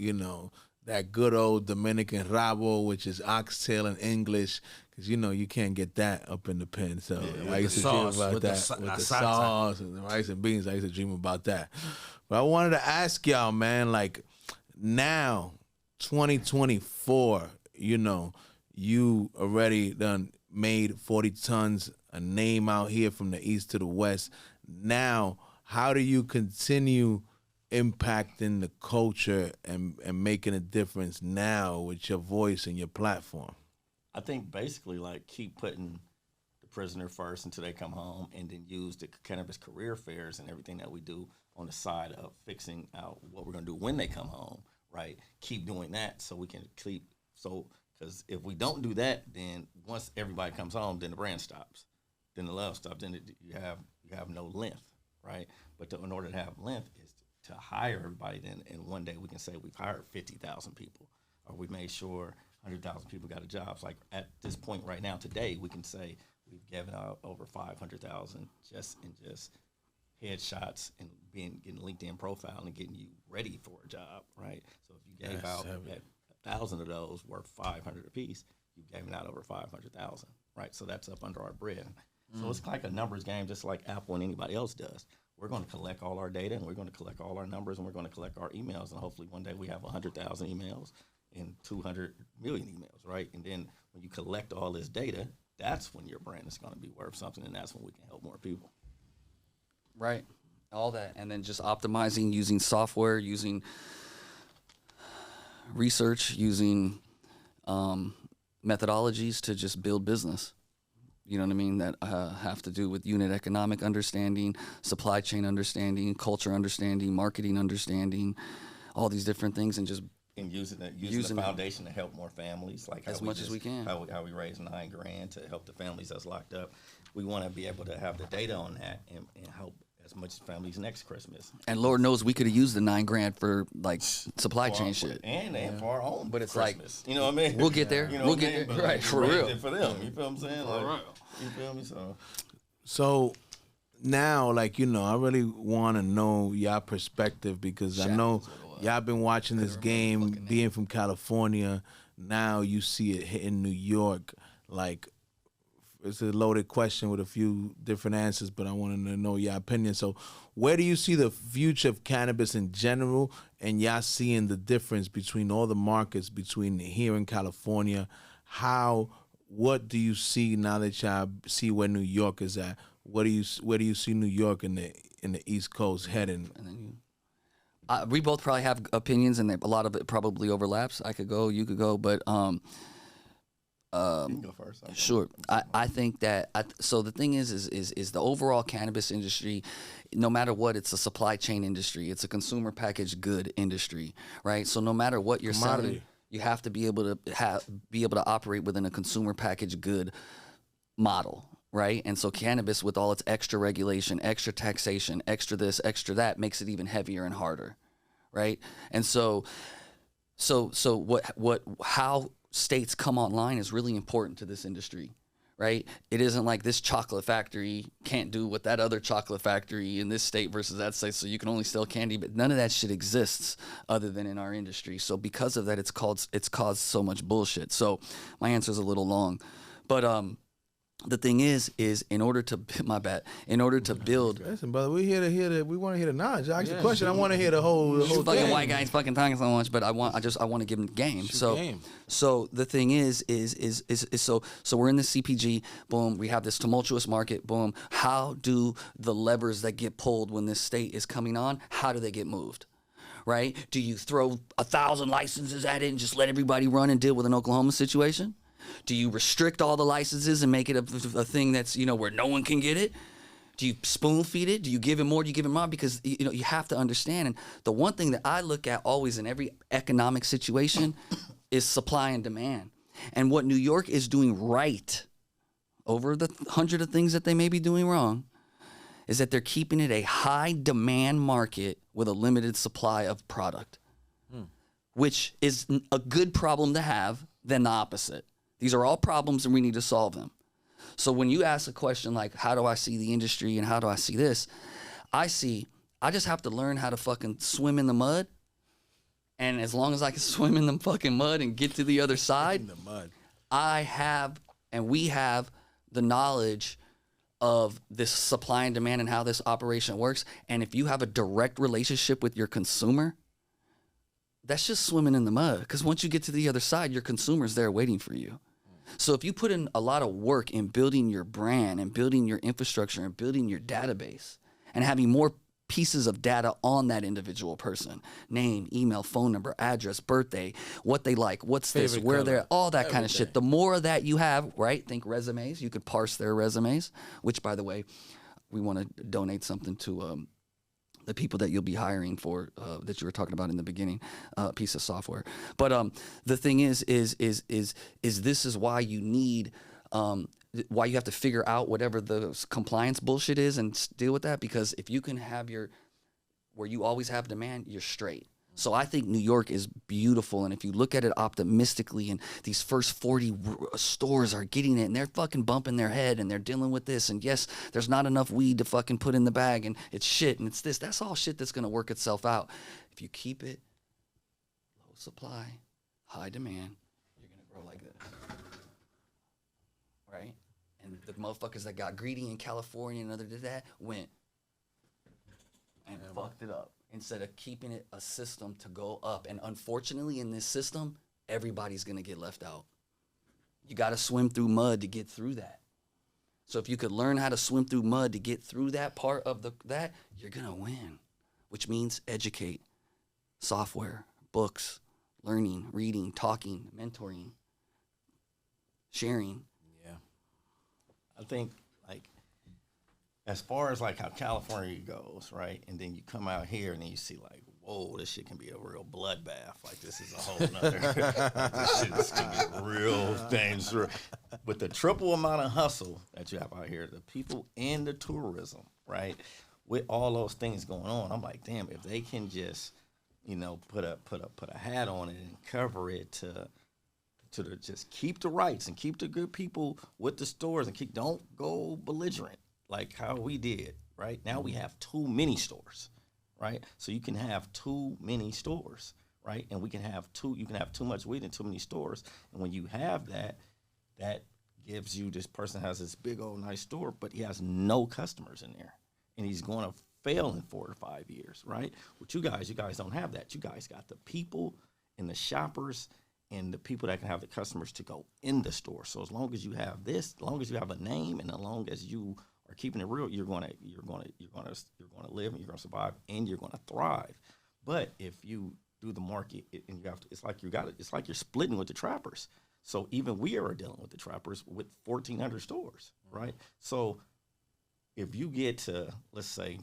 that good old Dominican rabo, which is oxtail in English. Cause you can't get that up in the pen. So I used to sauce, dream about with that the with the salsa. sauce and the rice and beans. I used to dream about that. But I wanted to ask y'all, man, like now, 2024, you already done made 40 tons, a name out here from the east to the west. Now, how do you continue impacting the culture and making a difference now with your voice and your platform? I think basically like keep putting the prisoner first until they come home, and then use the cannabis career fairs and everything that we do on the side of fixing out what we're going to do when they come home, right? Keep doing that so we can because if we don't do that, then once everybody comes home, then the brand stops, then the love stops, then you have no length, right? But in order to have length is to hire everybody, then and one day we can say we've hired 50,000 people, or we made sure 100,000 people got a job. Like at this point right now, today, we can say we've given out over 500,000 just headshots and getting LinkedIn profile and getting you ready for a job, right? So if you gave out 1,000 of those worth 500 apiece, you gave out over 500,000, right? So that's up under our bread. So it's like a numbers game, just like Apple and anybody else does. We're going to collect all our data, and we're going to collect all our numbers, and we're going to collect our emails, and hopefully one day we have 100,000 emails and 200 million emails, right? And then when you collect all this data, that's when your brand is going to be worth something, and that's when we can help more people. Right. All that. And then just optimizing, using software, using research, using methodologies to just build business. You know what I mean? That have to do with unit economic understanding, supply chain understanding, culture understanding, marketing understanding, all these different things, and just using the foundation to help more families, like as much as we can. How we raise $9,000 to help the families that's locked up. We want to be able to have the data on that and help as much families next Christmas. And Lord knows we could have used the $9,000 for like supply chain shit and for our own. But it's Christmas. like, you know what I mean? We'll get there. We'll get there. Right, for real. For them, you feel what I'm saying? Like, you feel me? So now, like, I really want to know y'all perspective, because I know y'all been watching this game, being from California. Now you see it hitting New York. Like, it's a loaded question with a few different answers, but I wanted to know your opinion. So where do you see the future of cannabis in general, and y'all seeing the difference between all the markets between here in California? What do you see now that y'all see where New York is at? Where do you see New York in the East Coast heading? And then we both probably have opinions, and a lot of it probably overlaps. I could go, you could go, but you can go first. Sure. I think that so the thing is the overall cannabis industry, no matter what, it's a supply chain industry. It's a consumer packaged good industry, right? So no matter what you're selling, you have to be able to operate within a consumer packaged good model, right? And so cannabis, with all its extra regulation, extra taxation, extra this, extra that, makes it even heavier and harder, right? And so how states come online is really important to this industry, right? It isn't like this chocolate factory can't do what that other chocolate factory in this state versus that state, so you can only sell candy, but none of that shit exists other than in our industry. So because of that, it's caused so much bullshit. So my answer is a little long, but the thing is in order to build. Listen, brother, we want to hear the knowledge. I ask the question. I want to hear the whole fucking thing. white guys fucking talking so much, but I want to give them game. So the thing is so we're in the CPG. Boom, we have this tumultuous market. Boom, how do the levers that get pulled when this state is coming on? How do they get moved? Right? Do you throw 1,000 licenses at it and just let everybody run and deal with an Oklahoma situation? Do you restrict all the licenses and make it a thing that's, where no one can get it? Do you spoon feed it? Do you give it more? Do you give it more? Because, you have to understand. And the one thing that I look at always in every economic situation is supply and demand. And what New York is doing right over the 100 of things that they may be doing wrong is that they're keeping it a high demand market with a limited supply of product, which is a good problem to have than the opposite. These are all problems and we need to solve them. So when you ask a question like, how do I see the industry and how do I see this? I just have to learn how to fucking swim in the mud. And as long as I can swim in the fucking mud and get to the other side, I have And we have the knowledge of this supply and demand and how this operation works. And if you have a direct relationship with your consumer, that's just swimming in the mud. Because once you get to the other side, your consumer's there waiting for you. So if you put in a lot of work in building your brand and building your infrastructure and building your database and having more pieces of data on that individual person, name, email, phone number, address, birthday, what they like, what's favorite this, where color, they're, all that kind of shit. The more of that you have, right? Think resumes. You could parse their resumes, which, by the way, we want to donate something to the people that you'll be hiring for that you were talking about in the beginning, piece of software. But the thing is this is why you need why you have to figure out whatever the compliance bullshit is and deal with that, because if you can have where you always have demand, you're straight. So I think New York is beautiful, and if you look at it optimistically, and these first 40 stores are getting it, and they're fucking bumping their head, and they're dealing with this, and yes, there's not enough weed to fucking put in the bag, and it's shit, and it's this. That's all shit that's going to work itself out. If you keep it low supply, high demand, you're going to grow like this. Right? And the motherfuckers that got greedy in California and other did that went and fucked it up instead of keeping it a system to go up. And unfortunately, in this system, everybody's going to get left out. You got to swim through mud to get through that. So if you could learn how to swim through mud to get through that part of that, you're going to win, which means educate, software, books, learning, reading, talking, mentoring, sharing. I think, like, as far as, like, how California goes, right, and then you come out here and then you see, like, whoa, this shit can be a real bloodbath. Like, this is a whole nother, this shit can be real dangerous. With the triple amount of hustle that you have out here, the people and the tourism, right, with all those things going on, I'm like, damn, if they can just, you know, put a hat on it and cover it to just keep the rights and keep the good people with the stores and don't go belligerent like how we did, right? Now we have too many stores, right? So you can have too many stores, right? And you can have too much weed in too many stores. And when you have that gives you, this person has this big old nice store, but he has no customers in there. And he's going to fail in 4 to 5 years, right? With you guys don't have that. You guys got the people and the shoppers and the people that can have the customers to go in the store. So as long as you have this, as long as you have a name, and as long as you are keeping it real, you're gonna live, and you're gonna survive, and you're gonna thrive. But if you do the market, and it's like you're splitting with the trappers. So even we are dealing with the trappers with 1,400 stores, right? So if you get to, let's say,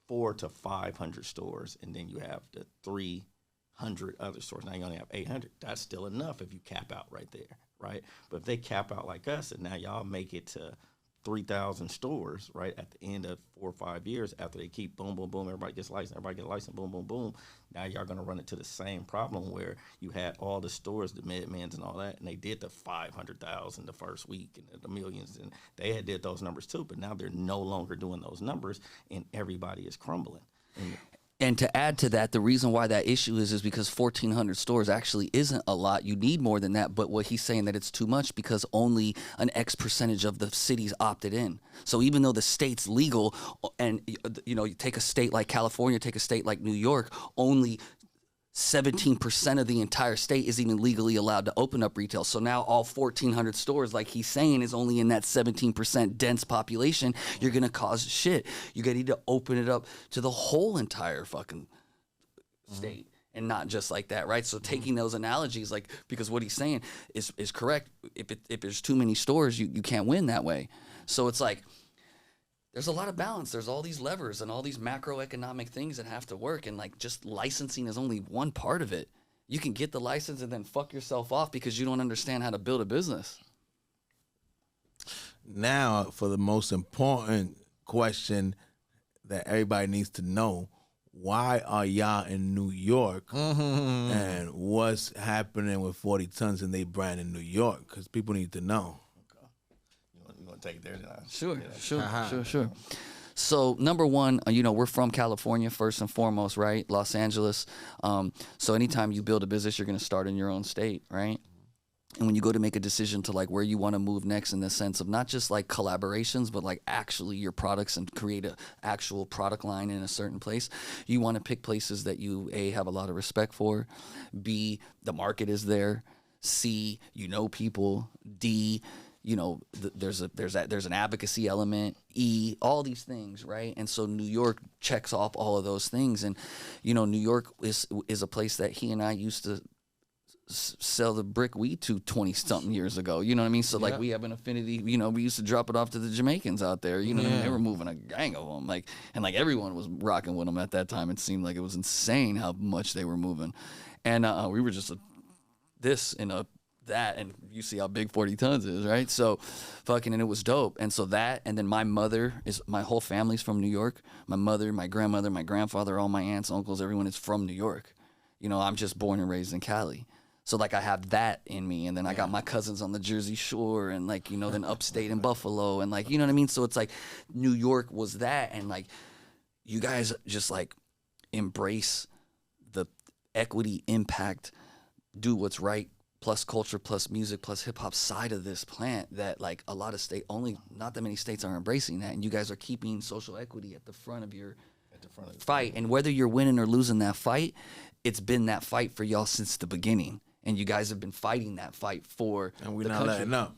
400 to 500 stores, and then you have the 300 other stores. Now you only have 800. That's still enough if you cap out right there, right? But if they cap out like us, and now y'all make it to 3,000 stores, right, at the end of 4 or 5 years, after they keep boom, boom, boom, everybody gets licensed, boom, boom, boom. Now y'all going to run into the same problem where you had all the stores, the Midmans and all that, and they did the 500,000 the first week and the millions, and they did those numbers too, but now they're no longer doing those numbers, and everybody is crumbling. And to add to that, the reason why that issue is because 1,400 stores actually isn't a lot. You need more than that. But what he's saying that it's too much because only an X percentage of the cities opted in. So even though the state's legal, and you know, you take a state like California, take a state like New York, only 17% of the entire state is even legally allowed to open up retail. So now all 1,400 stores, like he's saying, is only in that 17% dense population. You're going to cause shit. You need to open it up to the whole entire fucking state and not just like that, right? So taking those analogies, like, because what he's saying is correct. If there's too many stores, you can't win that way. So it's like, there's a lot of balance. There's all these levers and all these macroeconomic things that have to work. And like just licensing is only one part of it. You can get the license and then fuck yourself off because you don't understand how to build a business. Now, for the most important question that everybody needs to know, why are y'all in New York? And what's happening with 40 Tons and they brand in New York? Because people need to know. Take it there, then Sure. So number one, we're from California first and foremost, right? Los Angeles. So anytime you build a business, you're going to start in your own state, right? And when you go to make a decision to like where you want to move next, in the sense of not just like collaborations, but like actually your products and create a actual product line in a certain place, you want to pick places that you A, have a lot of respect for, B, the market is there, C, you know people, D, you know, there's an advocacy element, E, all these things, right? And so New York checks off all of those things. And, you know, New York is a place that he and I used to sell the brick weed to 20-something years ago. You know what I mean? So, like, we have an affinity. You know, we used to drop it off to the Jamaicans out there. You know what I mean? They were moving a gang of them. Like, and, like, everyone was rocking with them at that time. It seemed like it was insane how much they were moving. And we were just this and that, and you see how big 40 tons is, right? So fucking, and it was dope. And so that, and then my whole family's from New York. My mother, my grandmother, my grandfather, all my aunts, uncles, everyone is from New York. You know, I'm just born and raised in Cali. So like I have that in me, and then I got my cousins on the Jersey Shore, and like, you know, then upstate in Buffalo, and like, you know what I mean? So it's like New York was that, and like you guys just like embrace the equity, impact, do what's right, plus culture, plus music, plus hip hop side of this plant that like a lot of not that many states are embracing that, and you guys are keeping social equity at the front of your fight. And whether you're winning or losing that fight, it's been that fight for y'all since the beginning, and you guys have been fighting that fight for and we're the not country. letting up.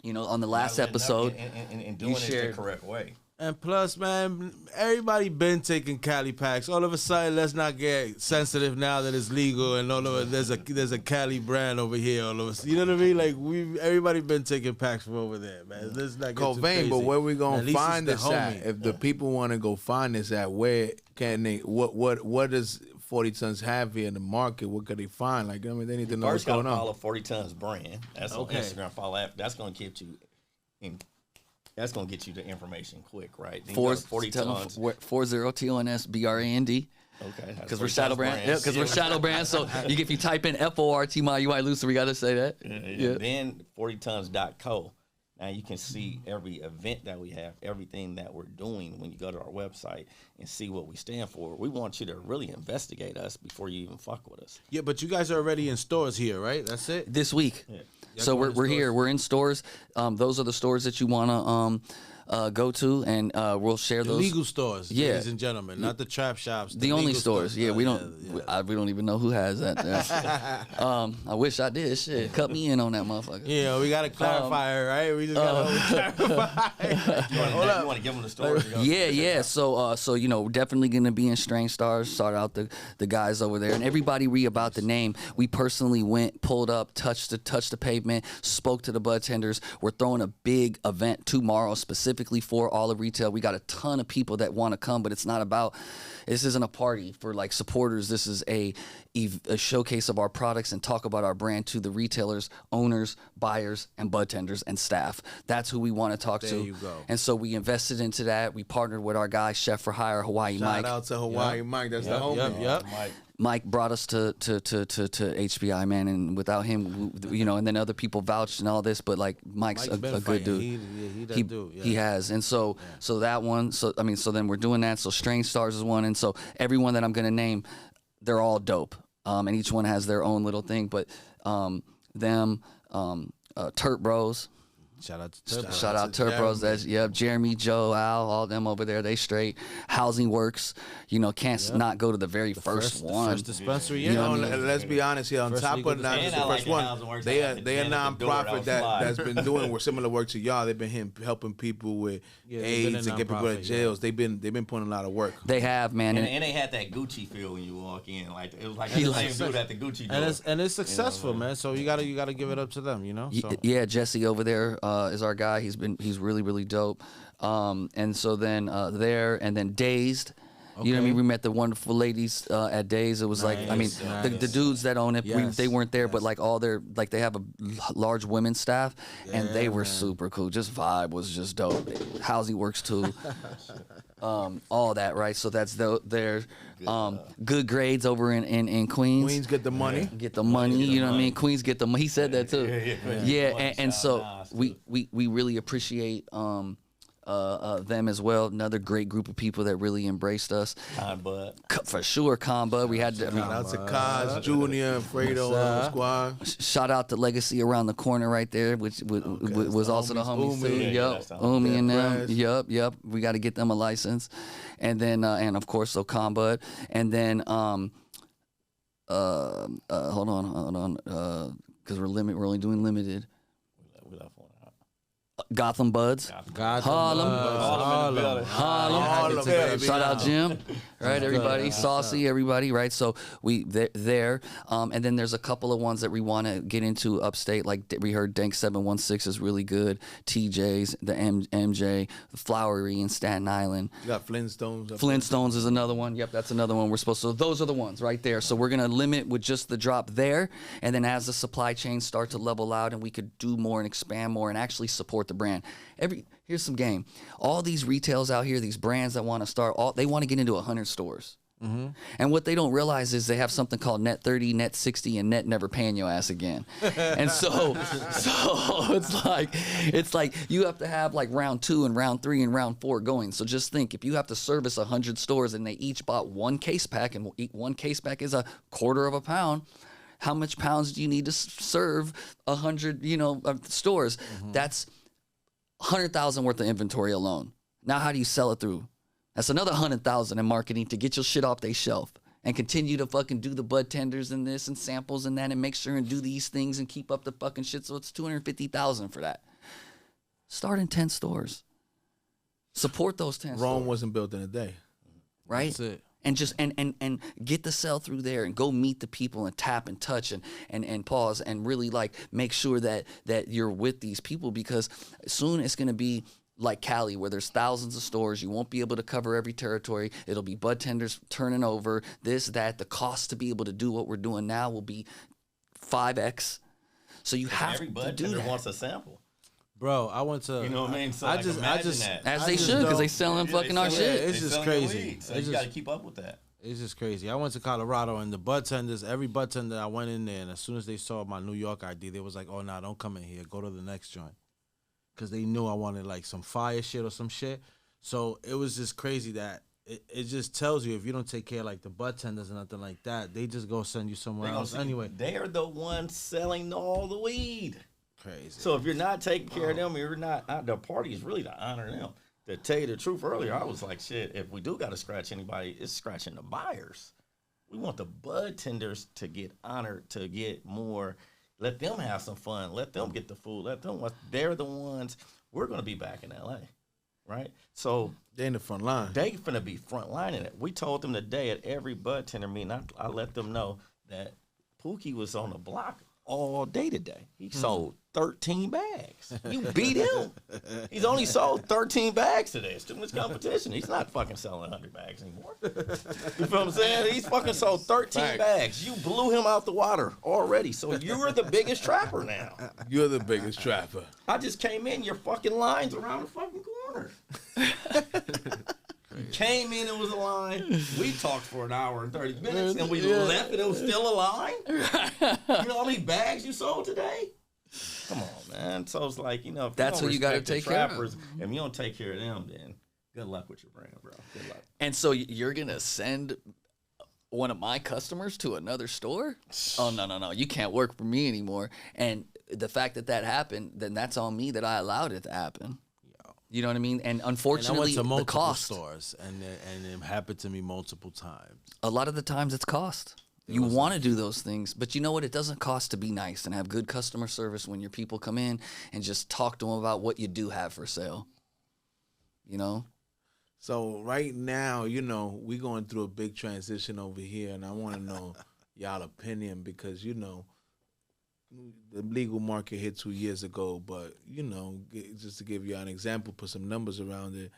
You know, on the last episode, and doing it the correct way. And plus, man, everybody been taking Cali packs. All of a sudden, let's not get sensitive now that it's legal, and all of it, there's a Cali brand over here. All of us, you know what I mean? Like everybody been taking packs from over there, man. Let's not get too crazy. But where we gonna find this homie. at? If the people want to go find this at, where can they? What does 40 Tons have here in the market? What could they find? Like, I mean, they need to know what's going on. Follow 40 Tons brand. That's on Instagram. Follow that. That's gonna get you in. That's gonna get you the information quick, right? 40 tons. 40TONS BRAND. Okay. Because we're shadow brand. Yeah, because we're shadow brand. So if you type in FORT UI Lucy, we gotta say that. Yeah. Then 40tons.co. Now you can see every event that we have, everything that we're doing when you go to our website and see what we stand for. We want you to really investigate us before you even fuck with us. Yeah, but you guys are already in stores here, right? That's it? This week. Yeah. So we're here. We're in stores. Those are the stores that you want to go to, and we'll share those. Legal stores, ladies and gentlemen, not the trap shops. The only stores. Yeah, we don't. We don't even know who has that. I wish I did. Shit, cut me in on that motherfucker. Yeah, we gotta clarify it, right? We just gotta clarify. You want to give them the stores? Yeah. So you know, definitely gonna be in Strange Stars. Shout out the guys over there, and everybody read about the name. We personally went, pulled up, touched the pavement, spoke to the bud tenders. We're throwing a big event tomorrow specifically for all of retail. We got a ton of people that want to come, but it's not about. This isn't a party for like supporters. This is a showcase of our products and talk about our brand to the retailers, owners, buyers, and bud tenders and staff. That's who we want to talk to. There you go. And so we invested into that. We partnered with our guy, Chef for Hire, Hawaii Mike. Shout out to Hawaii Mike. That's the homie. Yep. Mike brought us to HBI, man, and without him, you know, and then other people vouched and all this, but like Mike's a good dude. He has, and so that one. So I mean, so then we're doing that. So Strange Stars is one, and so everyone that I'm gonna name, they're all dope, and each one has their own little thing. But Turp Bros. Shout out to Turp. Shout out Turp Bros. That's Jeremy, Joe, Al, all them over there. They straight. Housing Works. You know, can't not go to the very first one. First dispensary. You know, let's be honest here. On top of not just the first one, they are a nonprofit that's been doing similar work to y'all. They've been helping people with AIDS and get people out of jails. They've been putting a lot of work. They have, man, and they had that Gucci feel when you walk in. Like it was like the same dude at the Gucci door. And it's successful, man. So you gotta give it up to them. You know. So. Yeah, Jesse over there is our guy. He's really, really dope. And so then there, and then Dazed. You know what I mean? We met the wonderful ladies at Days. It was the dudes that own it, they weren't there, but like all their, like they have a large women's staff, and they were super cool. Just vibe was just dope. Housing Works too. All that, right? So that's their good grades over in Queens. Queens get the money. Get the money, you know what I mean? Queens get the money. He said that too. Yeah, and so we really appreciate them as well. Another great group of people that really embraced us. Con Bud. For sure, Con Bud. We had to, Shout out to Kaz, Junior, Fredo, Squad. shout out to Legacy around the corner right there, which was also the homies too. Umi. Yep, Umi and them. Yep. We got to get them a license, and then and of course, so Con Bud, and then hold on, because we're only doing limited. We left one out. Gotham Buds. Harlem. Shout out Jim. Right, everybody. Saucy, everybody. Right, so we there. And then there's a couple of ones that we want to get into upstate. Like we heard Dank 716 is really good. TJ's, the MJ, the Flowery in Staten Island. You got Flintstones. Flintstones is another one. Yep, that's another one we're supposed to. So those are the ones right there. So we're gonna limit with just the drop there, and then as the supply chains start to level out, and we could do more and expand more and actually support the brand. Here's some game. All these retails out here, these brands that want to start, they want to get into 100 stores. Mm-hmm. And what they don't realize is they have something called net 30, net 60, and net never paying your ass again. And so it's like you have to have like round 2 and round 3 and round 4 going. So just think, if you have to service 100 stores and they each bought one case pack, and one case pack is a quarter of a pound, how much pounds do you need to serve 100, stores? Mm-hmm. That's 100,000 worth of inventory alone. Now, how do you sell it through? That's another 100,000 in marketing to get your shit off their shelf and continue to fucking do the bud tenders and this and samples and that and make sure and do these things and keep up the fucking shit. So it's 250,000 for that. Start in 10 stores. Support those 10 stores. Rome wasn't built in a day. Right? That's it. And just and get the sell through there and go meet the people and tap and touch and pause and really like make sure that you're with these people, because soon it's going to be like Cali, where there's thousands of stores. You won't be able to cover every territory. It'll be bud tenders turning over, this, that. The cost to be able to do what we're doing now will be 5x. So you have every to bud do tender that. wants a sample. Bro, I went to. You know what I mean? So I like, just that. As they should, because they selling fucking our shit. It's just crazy. Weed, so you got to keep up with that. It's just crazy. I went to Colorado, and the bud tenders, every bud tender I went in there, and as soon as they saw my New York ID, they was like, "Oh, nah, don't come in here. Go to the next joint," because they knew I wanted like some fire shit or some shit. So it was just crazy that it just tells you, if you don't take care of like the bud tenders and nothing like that, they just go send you somewhere else anyway. They are the ones selling all the weed. Crazy. So if you're not taking care of them, you're not. The party is really to honor them. To tell you the truth, earlier I was like, shit. If we do got to scratch anybody, it's scratching the buyers. We want the bud tenders to get honored, to get more. Let them have some fun. Let them get the food. Let them. They're the ones. We're gonna be back in LA, right? So they're in the front line. They finna be front lining it. We told them today at every bud tender meeting. I let them know that Pookie was on the block all day today. He sold 13 bags. You beat him. He's only sold 13 bags today. It's too much competition. He's not fucking selling 100 bags anymore. You feel what I'm saying? He's fucking sold 13 bags. You blew him out the water already. So you're the biggest trapper now. You're the biggest trapper. I just came in. Your fucking line's around the fucking corner. You came in, it was a line. We talked for an hour and 30 minutes, and we left, and it was still a line. You know how many bags you sold today? Come on, man. So it's like, if that's who you got to take care of. If you don't take care of them, then good luck with your brand, bro. Good luck. And so you're going to send one of my customers to another store? Oh, no. You can't work for me anymore. And the fact that happened, then that's on me that I allowed it to happen. You know what I mean? And unfortunately, and I went to the cost. stores, and it happened to me multiple times. A lot of the times it's cost. You want to do those things, but you know what? It doesn't cost to be nice and have good customer service when your people come in and just talk to them about what you do have for sale. So right now, we're going through a big transition over here, and I want to know y'all opinion because, the legal market hit 2 years ago, but, just to give you an example, put some numbers around it,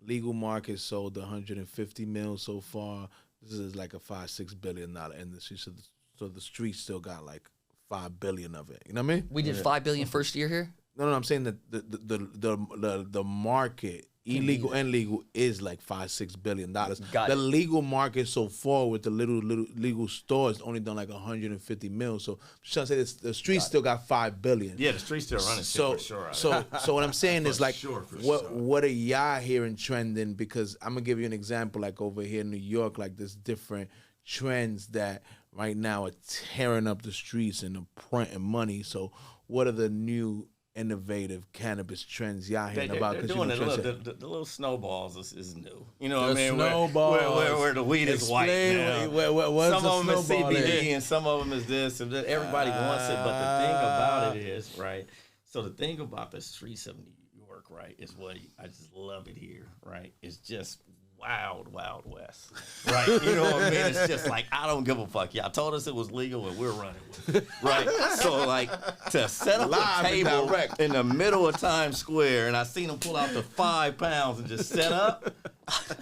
legal market sold 150 mil so far. This is like a $5-6 billion industry, so the street still got like $5 billion of it. You know what I mean? We did $5 billion first year here. No, I'm saying that the market illegal and legal is like $5-6 billion. Got the it. legal market so far with the little legal stores only done like 150 mil. So I'm just trying to say this, the streets still got $5 billion. Yeah, the streets still running shit for sure. So what I'm saying is like, sure. what are y'all hearing trending? Because I'm gonna give you an example. Like over here in New York, like there's different trends that right now are tearing up the streets and printing money. So what are the new innovative cannabis trends y'all hearing about? They're doing the little snowballs is new. You know what I mean? Snowballs. Where the weed is white now. Some of them is CBD and some of them is this. And everybody wants it, but the thing about it is, right? So the thing about the streets of New York, right, is what I just love it here, right? It's just wild west, right? You know what I mean? It's just like, I don't give a fuck. Y'all told us it was legal and we're running with it, right? So like, to set up a table in the middle of Times Square, and I seen him pull out the 5 pounds and just set up,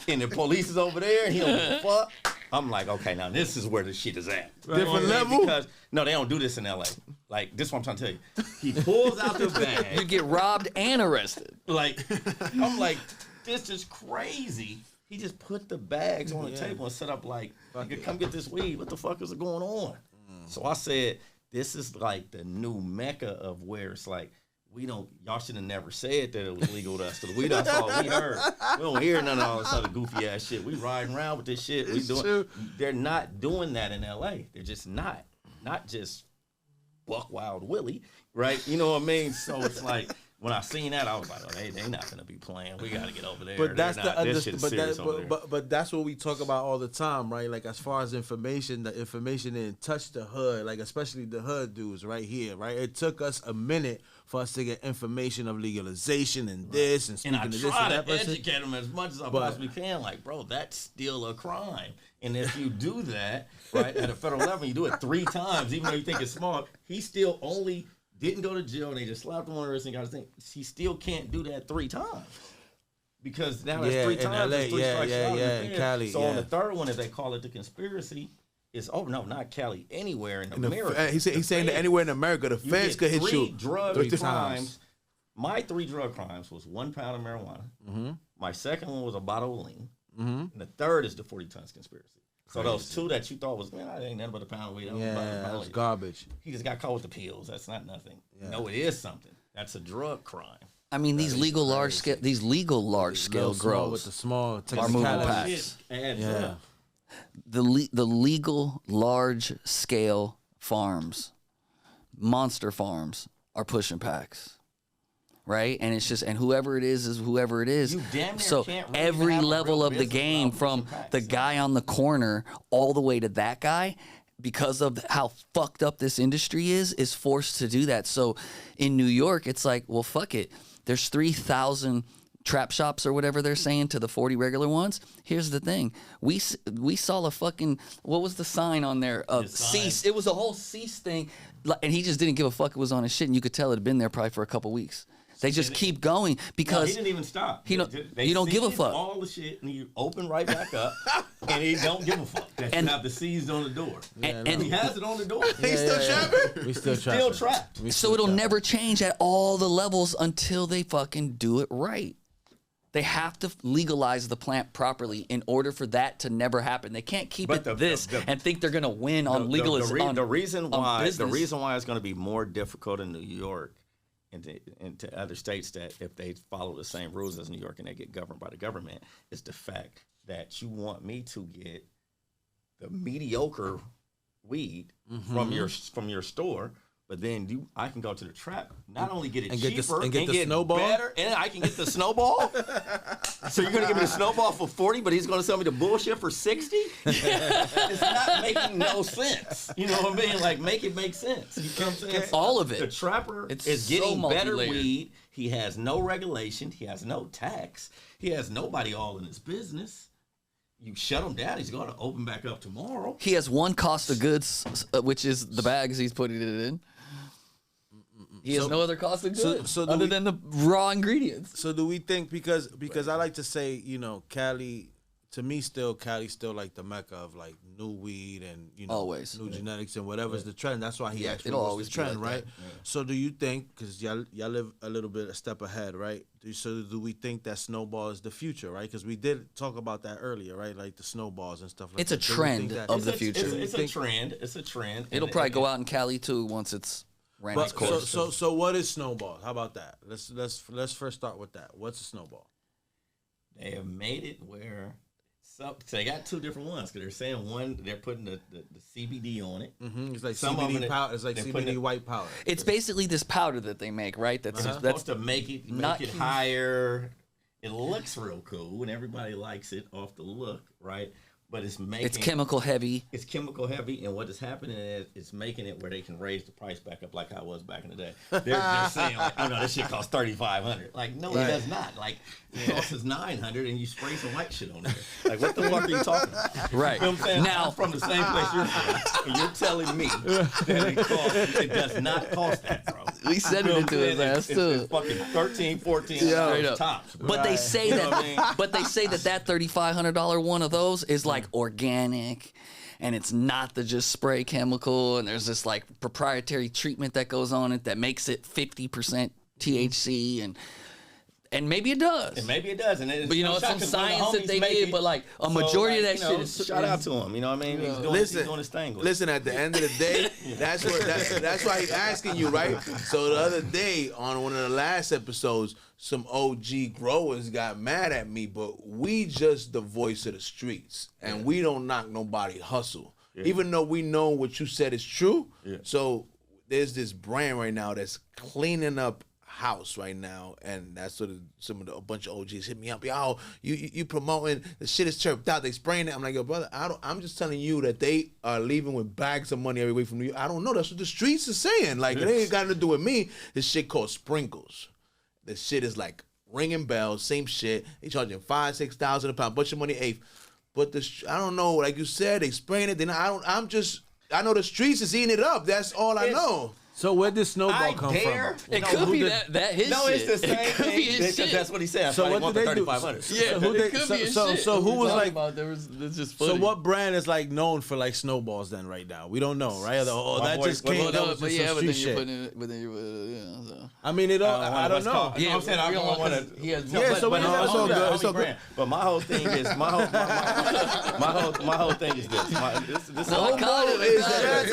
and the police is over there and he don't give a fuck. I'm like, okay, now this is where the shit is at. Right? Different level? Because, no, they don't do this in LA. Like, this is what I'm trying to tell you. He pulls out the bag. You get robbed and arrested. Like, I'm like, this is crazy. He just put the bags on the table and set up like, come get this weed. What the fuck is going on? So I said, this is like the new mecca of where it's like, y'all should have never said that it was legal to us. Because that's all we heard. We don't hear none of all this other goofy ass shit. We riding around with this shit. They're not doing that in LA. They're just not. Not just Buck Wild Willie, right? You know what I mean? So it's like, when I seen that, I was like, oh, they not gonna be playing. We gotta get over there. But that's but that's what we talk about all the time, right? Like as far as information, the information didn't touch the hood, like especially the hood dudes right here, right? It took us a minute for us to get information of legalization and this and speaking and to I this try and that to person. educate them as much as I possibly can. Like, bro, that's still a crime. And if you do that, right, at a federal level, you do it 3 times, even though you think it's small, he still only didn't go to jail, and they just slapped him on the wrist and got his thing. He still can't do that 3 times. Because now that's 3 times, that's 3 strikes out in Cali. So on the third one, if they call it the conspiracy, it's, oh no, not Cali, anywhere in America. He's saying that anywhere in America, the feds could hit you 3 drug crimes. My 3 drug crimes was 1 pound of marijuana. Mm-hmm. My second one was a bottle of lean. Mm-hmm. And the third is the 40 tons conspiracy. So those 2 that you thought was, man, I ain't nothing but a pound of weed. That was garbage. He just got caught with the pills. That's not nothing. Yeah. No, it is something. That's a drug crime. I mean, these legal large scale grows with the small are moving packs. Yeah. The legal large scale farms, monster farms, are pushing packs. Right, and it's just, and whoever it is whoever it is. You damn near so can't really every level of the game, from the guy on the corner all the way to that guy, because of how fucked up this industry is forced to do that. So in New York, it's like, well, fuck it. There's 3,000 trap shops or whatever they're saying to the 40 regular ones. Here's the thing: we saw a fucking, what was the sign on there? Cease. It was a whole cease thing, and he just didn't give a fuck. It was on his shit, and you could tell it had been there probably for a couple weeks. They just keep going because he didn't even stop. He don't give a fuck. All the shit, and you open right back up, and he don't give a fuck. That you have the seized on the door. And he has it on the door. He's still trapping. We still trapped. So it'll never change at all the levels until they fucking do it right. They have to legalize the plant properly in order for that to never happen. They can't keep and think they're going to win on legalism. The reason why it's going to be more difficult in New York and to other states that if they follow the same rules as New York and they get governed by the government is the fact that you want me to get the mediocre weed from your store, but then I can go to the trap, not only get it and cheaper get the snowball, better, and I can get the snowball. So you're gonna give me the snowball for 40, but he's gonna sell me the bullshit for 60? It's not making no sense. You know what I mean? Like, make it make sense. You know what I'm saying? All of it. The trapper is getting better weed. He has no regulation. He has no tax. He has nobody all in his business. You shut him down, he's going to open back up tomorrow. He has one cost of goods, which is the bags he's putting it in. He has no other cost of goods other than the raw ingredients. So do we think, because I like to say, you know, Cali to me, still Cali's still like the mecca of like new weed and always new genetics and whatever's the trend. That's why he actually it'll was always the trend, like right? So do you think, because y'all live a step ahead, right? Do we think that Snowball is the future, right? Because we did talk about that earlier, right? Like the snowballs and stuff like it's that. It's a trend of the future. It's a trend. It's a trend. It'll probably go out in Cali too once it's ran its course. So what is Snowball? How about that? Let's first start with that. What's a Snowball? They have made it where so they got two different ones because they're saying one they're putting the CBD on it. Mm-hmm. It's like CBD powder. It's like CBD white powder. It's basically this powder that they make, right? That's supposed to make it higher. It looks real cool and everybody likes it off the look, right? But it's chemical heavy. It's chemical heavy, and what is happening is it's making it where they can raise the price back up like I was back in the day. They're saying, like, oh no, this shit costs $3,500. Like, no, it does not. Like, it costs $900, and you spray some white shit on it. Like, what the fuck are you talking about? Right. You know what I'm saying? Now, I'm from the same place you're from, and you're telling me that it does not cost that, bro. We said it into his ass too. It's fucking $13, $14 tops. Bro. But they say that. But they say that $3,500 one of those is like organic, and it's not the just spray chemical. And there's this like proprietary treatment that goes on it that makes it 50% THC and maybe it does. And maybe it does. And but it's some science that they did. But like a majority of that shit is shout out to him. You know what I mean? He's doing his thing. Listen, at the end of the day, that's why he's asking you, right? So the other day on one of the last episodes, some OG growers got mad at me, but we just the voice of the streets, and we don't knock nobody hustle, even though we know what you said is true. Yeah. So there's this brand right now that's cleaning up house right now, and that's what a bunch of OGs hit me up. Yo, you promoting the shit is chirped out. They spraying it. I'm like, yo, brother, I'm just telling you that they are leaving with bags of money every week from you. I don't know. That's what the streets are saying. Like, it ain't got nothing to do with me. This shit called sprinkles. The shit is like ringing bells, same shit. They charging $5,000-$6,000 a pound, bunch of money, But I don't know. Like you said, they spraying it. Then I know the streets is eating it up. That's all I know. So where did Snowball come from? It could be that his shit. No, it's the same thing. Because that's what he said. So what did they do? So who was like? So what brand is like known for like snowballs then right now? We don't know, right? That just came. That was just some street shit. I mean, it all. I don't know. Yeah, I'm saying I don't want to. Yeah, so it's all good. It's all good. But my whole thing is my whole thing is this. This whole motto is that.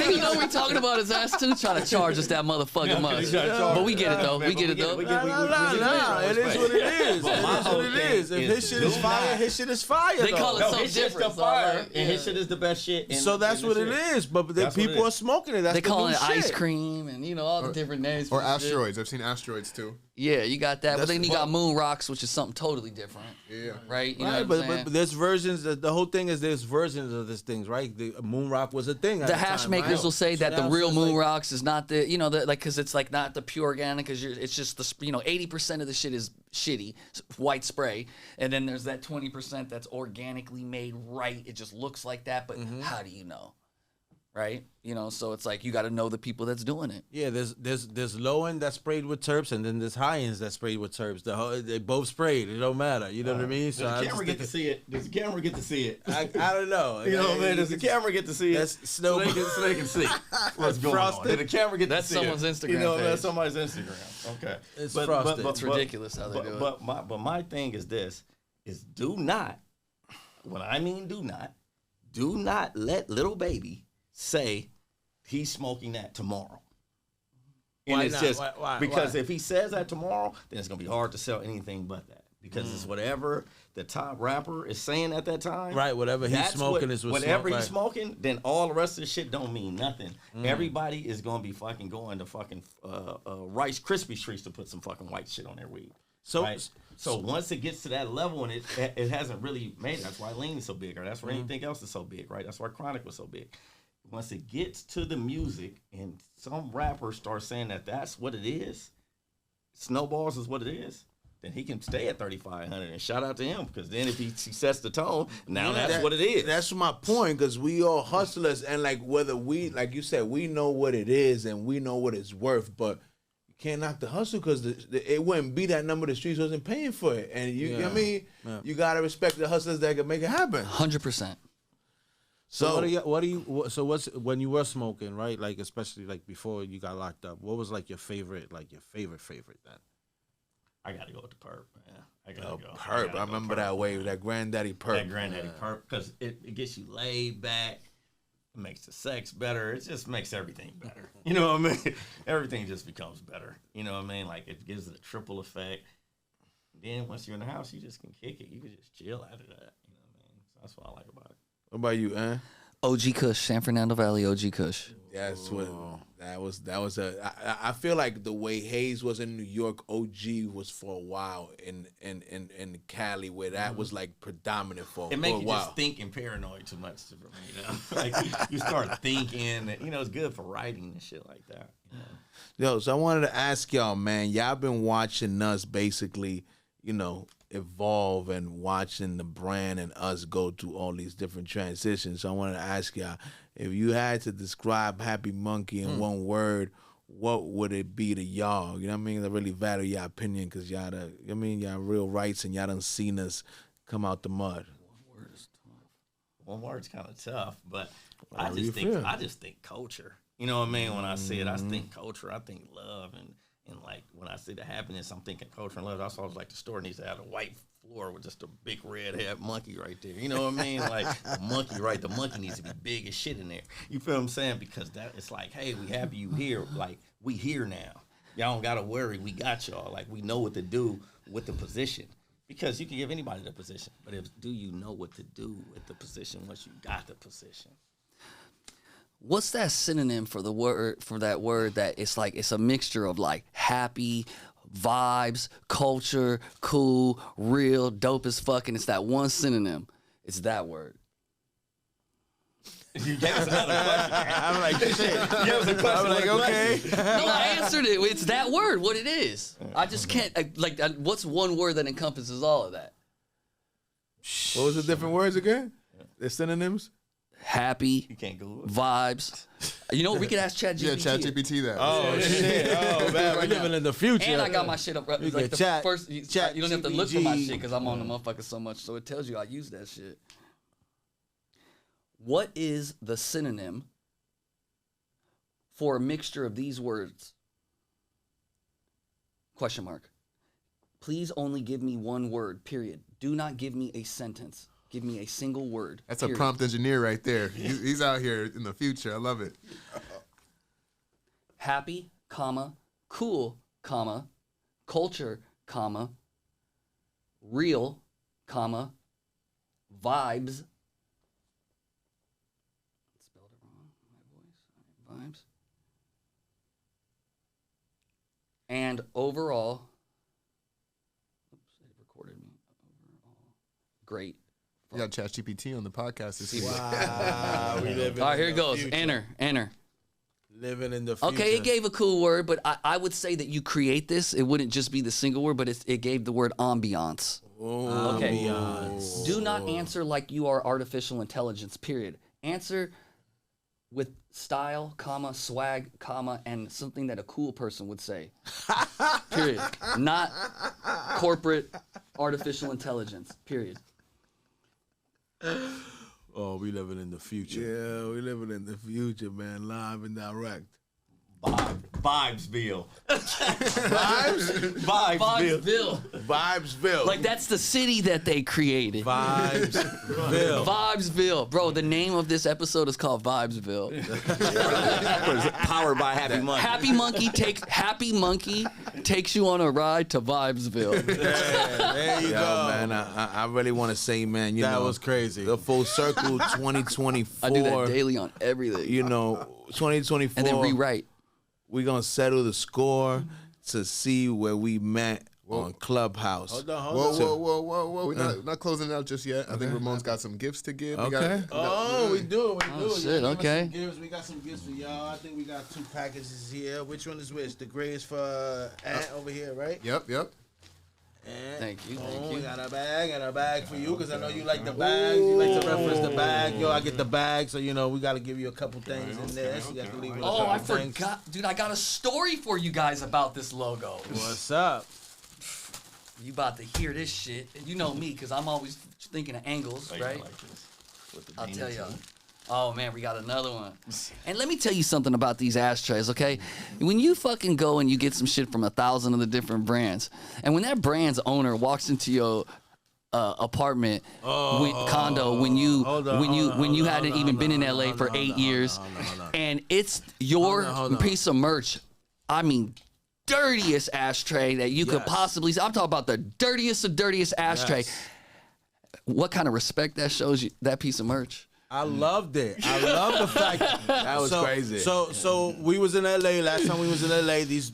You know we talking about his ass too, trying to charge us that motherfucking much. But we get it though. We get it though. No. It is what it is. It is what it is. If his shit is fire, his shit is fire. They call it something different. And his shit is the best shit. So that's what it is. But the people are smoking it. They call it ice cream and all the different names. Or asteroids. I've seen asteroids too. Yeah, you got that. But then you got moon rocks, which is something totally different. Yeah. Right? But there's versions. The whole thing is there's versions of this things, right? The moon rock was a thing. The hash makers will say that the real moon rocks is not because it's like not the pure organic, because it's just the 80% of the shit is shitty white spray, and then there's that 20% that's organically made right. It just looks like that, but how do you know? Right, so it's like you got to know the people that's doing it. Yeah, there's low end that's sprayed with terps, and then there's high ends that sprayed with terps. They both sprayed. It don't matter. You know what I mean? So does the camera get to see it? Does the camera get to see it? I don't know. You know what I mean? Does the camera get to see it? That's Snowball. So they can see what's going on. Did the camera get to see it? That's someone's Instagram page. That's somebody's Instagram. Okay, it's frosted. It's ridiculous how they do it. But my thing is this: do not. What I mean, do not let little baby say he's smoking that tomorrow. And it's just because if he says that tomorrow, then it's gonna be hard to sell anything but that. Because it's whatever the top rapper is saying at that time. Right, whatever he's smoking is whatever he's smoking, then all the rest of the shit don't mean nothing. Everybody is gonna be fucking going to fucking Rice Krispie treats to put some fucking white shit on their weed. So once it gets to that level and it hasn't really made it, that's why Lean is so big, or that's why anything else is so big, right? That's why Chronic was so big. Once it gets to the music and some rapper starts saying that that's what it is, Snowballs is what it is, then he can stay at 3,500. And shout out to him, because then if he sets the tone, now that's what it is. That's my point, because we all hustlers, and like whether we, like you said, we know what it is and we know what it's worth, but can't knock the hustle because it wouldn't be that number. The streets wasn't paying for it, and you know what I mean, you gotta respect the hustlers that can make it happen. 100%. So what's when you were smoking, right? Like especially like before you got locked up, what was like your favorite then? I gotta go with the perp, man. I gotta go. Perp. I remember that wave, that granddaddy perp. That granddaddy perp, because it gets you laid back. It makes the sex better. It just makes everything better. You know what I mean? Everything just becomes better. You know what I mean? Like it gives it a triple effect. Then once you're in the house, you just can kick it. You can just chill after that. You know what I mean? So that's what I like about it. What about you, Ann? OG Kush, San Fernando Valley OG Kush. That's what that was I feel like the way Hayes was in New York, OG was for a while in Cali, where that was like predominant for a while. It makes you just think and paranoid too much, you know. Like you start thinking, you know, it's good for writing and shit like that. You know? Yo, so I wanted to ask y'all, man, y'all been watching us basically, you know, evolve and watching the brand and us go through all these different transitions. So I wanted to ask y'all, if you had to describe Happy Munkey in one word, what would it be to y'all? You know what I mean? I really value your opinion because y'all, y'all real rights and y'all done seen us come out the mud. One word is tough. One word's kind of tough, but I just think culture. You know what I mean? When I say it, I think culture. I think love and like when I say the happiness, I'm thinking culture and love. That's always like the store needs to have a white floor with just a big red head monkey right there. You know what I mean? Like the monkey, right? The monkey needs to be big as shit in there. You feel what I'm saying? Because that it's like, hey, we have you here. Like we here now. Y'all don't gotta worry. We got y'all. Like we know what to do with the position. Because you can give anybody the position, but do you know what to do with the position once you got the position? What's that synonym for that word that it's like it's a mixture of like happy, vibes, culture, cool, real, dope as fuck, and it's that one synonym. It's that word. You gave us another question. I'm like, shit. You gave us a question. I'm like, okay. No, I answered it. It's that word, what it is. I just can't, what's one word that encompasses all of that? What was the different words again? The synonyms? Happy, you can't go vibes. You know, we could ask ChatGPT. Yeah, ChatGPT that. Oh shit! Oh man, we're living in the future. And I got my shit up. You like chat, first, you don't have to look for my shit because I'm on the motherfucker so much, so it tells you I use that shit. What is the synonym for a mixture of these words? Question mark. Please only give me one word. Period. Do not give me a sentence. Give me a single word. That's period. A prompt engineer right there. He's out here in the future. I love it. Happy, comma, cool, comma, culture, comma, real, comma, vibes. Spelled it wrong. My voice. Vibes. And overall. Oops, it recorded me. Overall. Great. You got ChatGPT on the podcast this week. Wow. All right, here it goes. Future. Enter. Living in the future. Okay, it gave a cool word, but I would say that you create this. It wouldn't just be the single word, but it gave the word ambiance. Oh, okay. Ambiance. Do not answer like you are artificial intelligence, period. Answer with style, comma, swag, comma, and something that a cool person would say. Period. Not corporate artificial intelligence, period. Oh, we living in the future. Yeah, we living in the future, man. Live and direct. Vibesville. Vibesville. Vibesville. Like that's the city that they created. Vibesville. Vibesville. Bro, the name of this episode is called Vibesville. Powered by Happy Munkey. Happy Munkey takes you on a ride to Vibesville. There you go. Man, I really want to say, man, that was crazy. The full circle 2024. I do that daily on everything. You know, 2024. And then rewrite. We're going to settle the score to see where we met on Clubhouse. Hold on. Whoa. We're not closing it out just yet. I think Ramon's got some gifts to give. Okay. We do. Shit, okay. We got some gifts for y'all. I think we got 2 packages here. Which one is which? The gray is for Ant over here, right? Yep. Thank Thank you. We got a bag for you because I know you like the bags. You like to reference the bag. Yo, I get the bag, so we got to give you a couple things in there. So you have to leave I forgot, dude. I got a story for you guys about this logo. What's up? You about to hear this shit. You know me, because I'm always thinking of angles, right? I'll tell you. Oh, man, we got another one. And let me tell you something about these ashtrays, okay? When you fucking go and you get some shit from 1,000 of the different brands, and when that brand's owner walks into your apartment, condo, when you hadn't even been in LA for 8 years, and it's your piece of merch, I mean, dirtiest ashtray that you could possibly see. I'm talking about the dirtiest of dirtiest ashtray. Yes. What kind of respect that shows you, that piece of merch? I loved it. I love the fact that was crazy. So we was in LA last time. We was in LA. These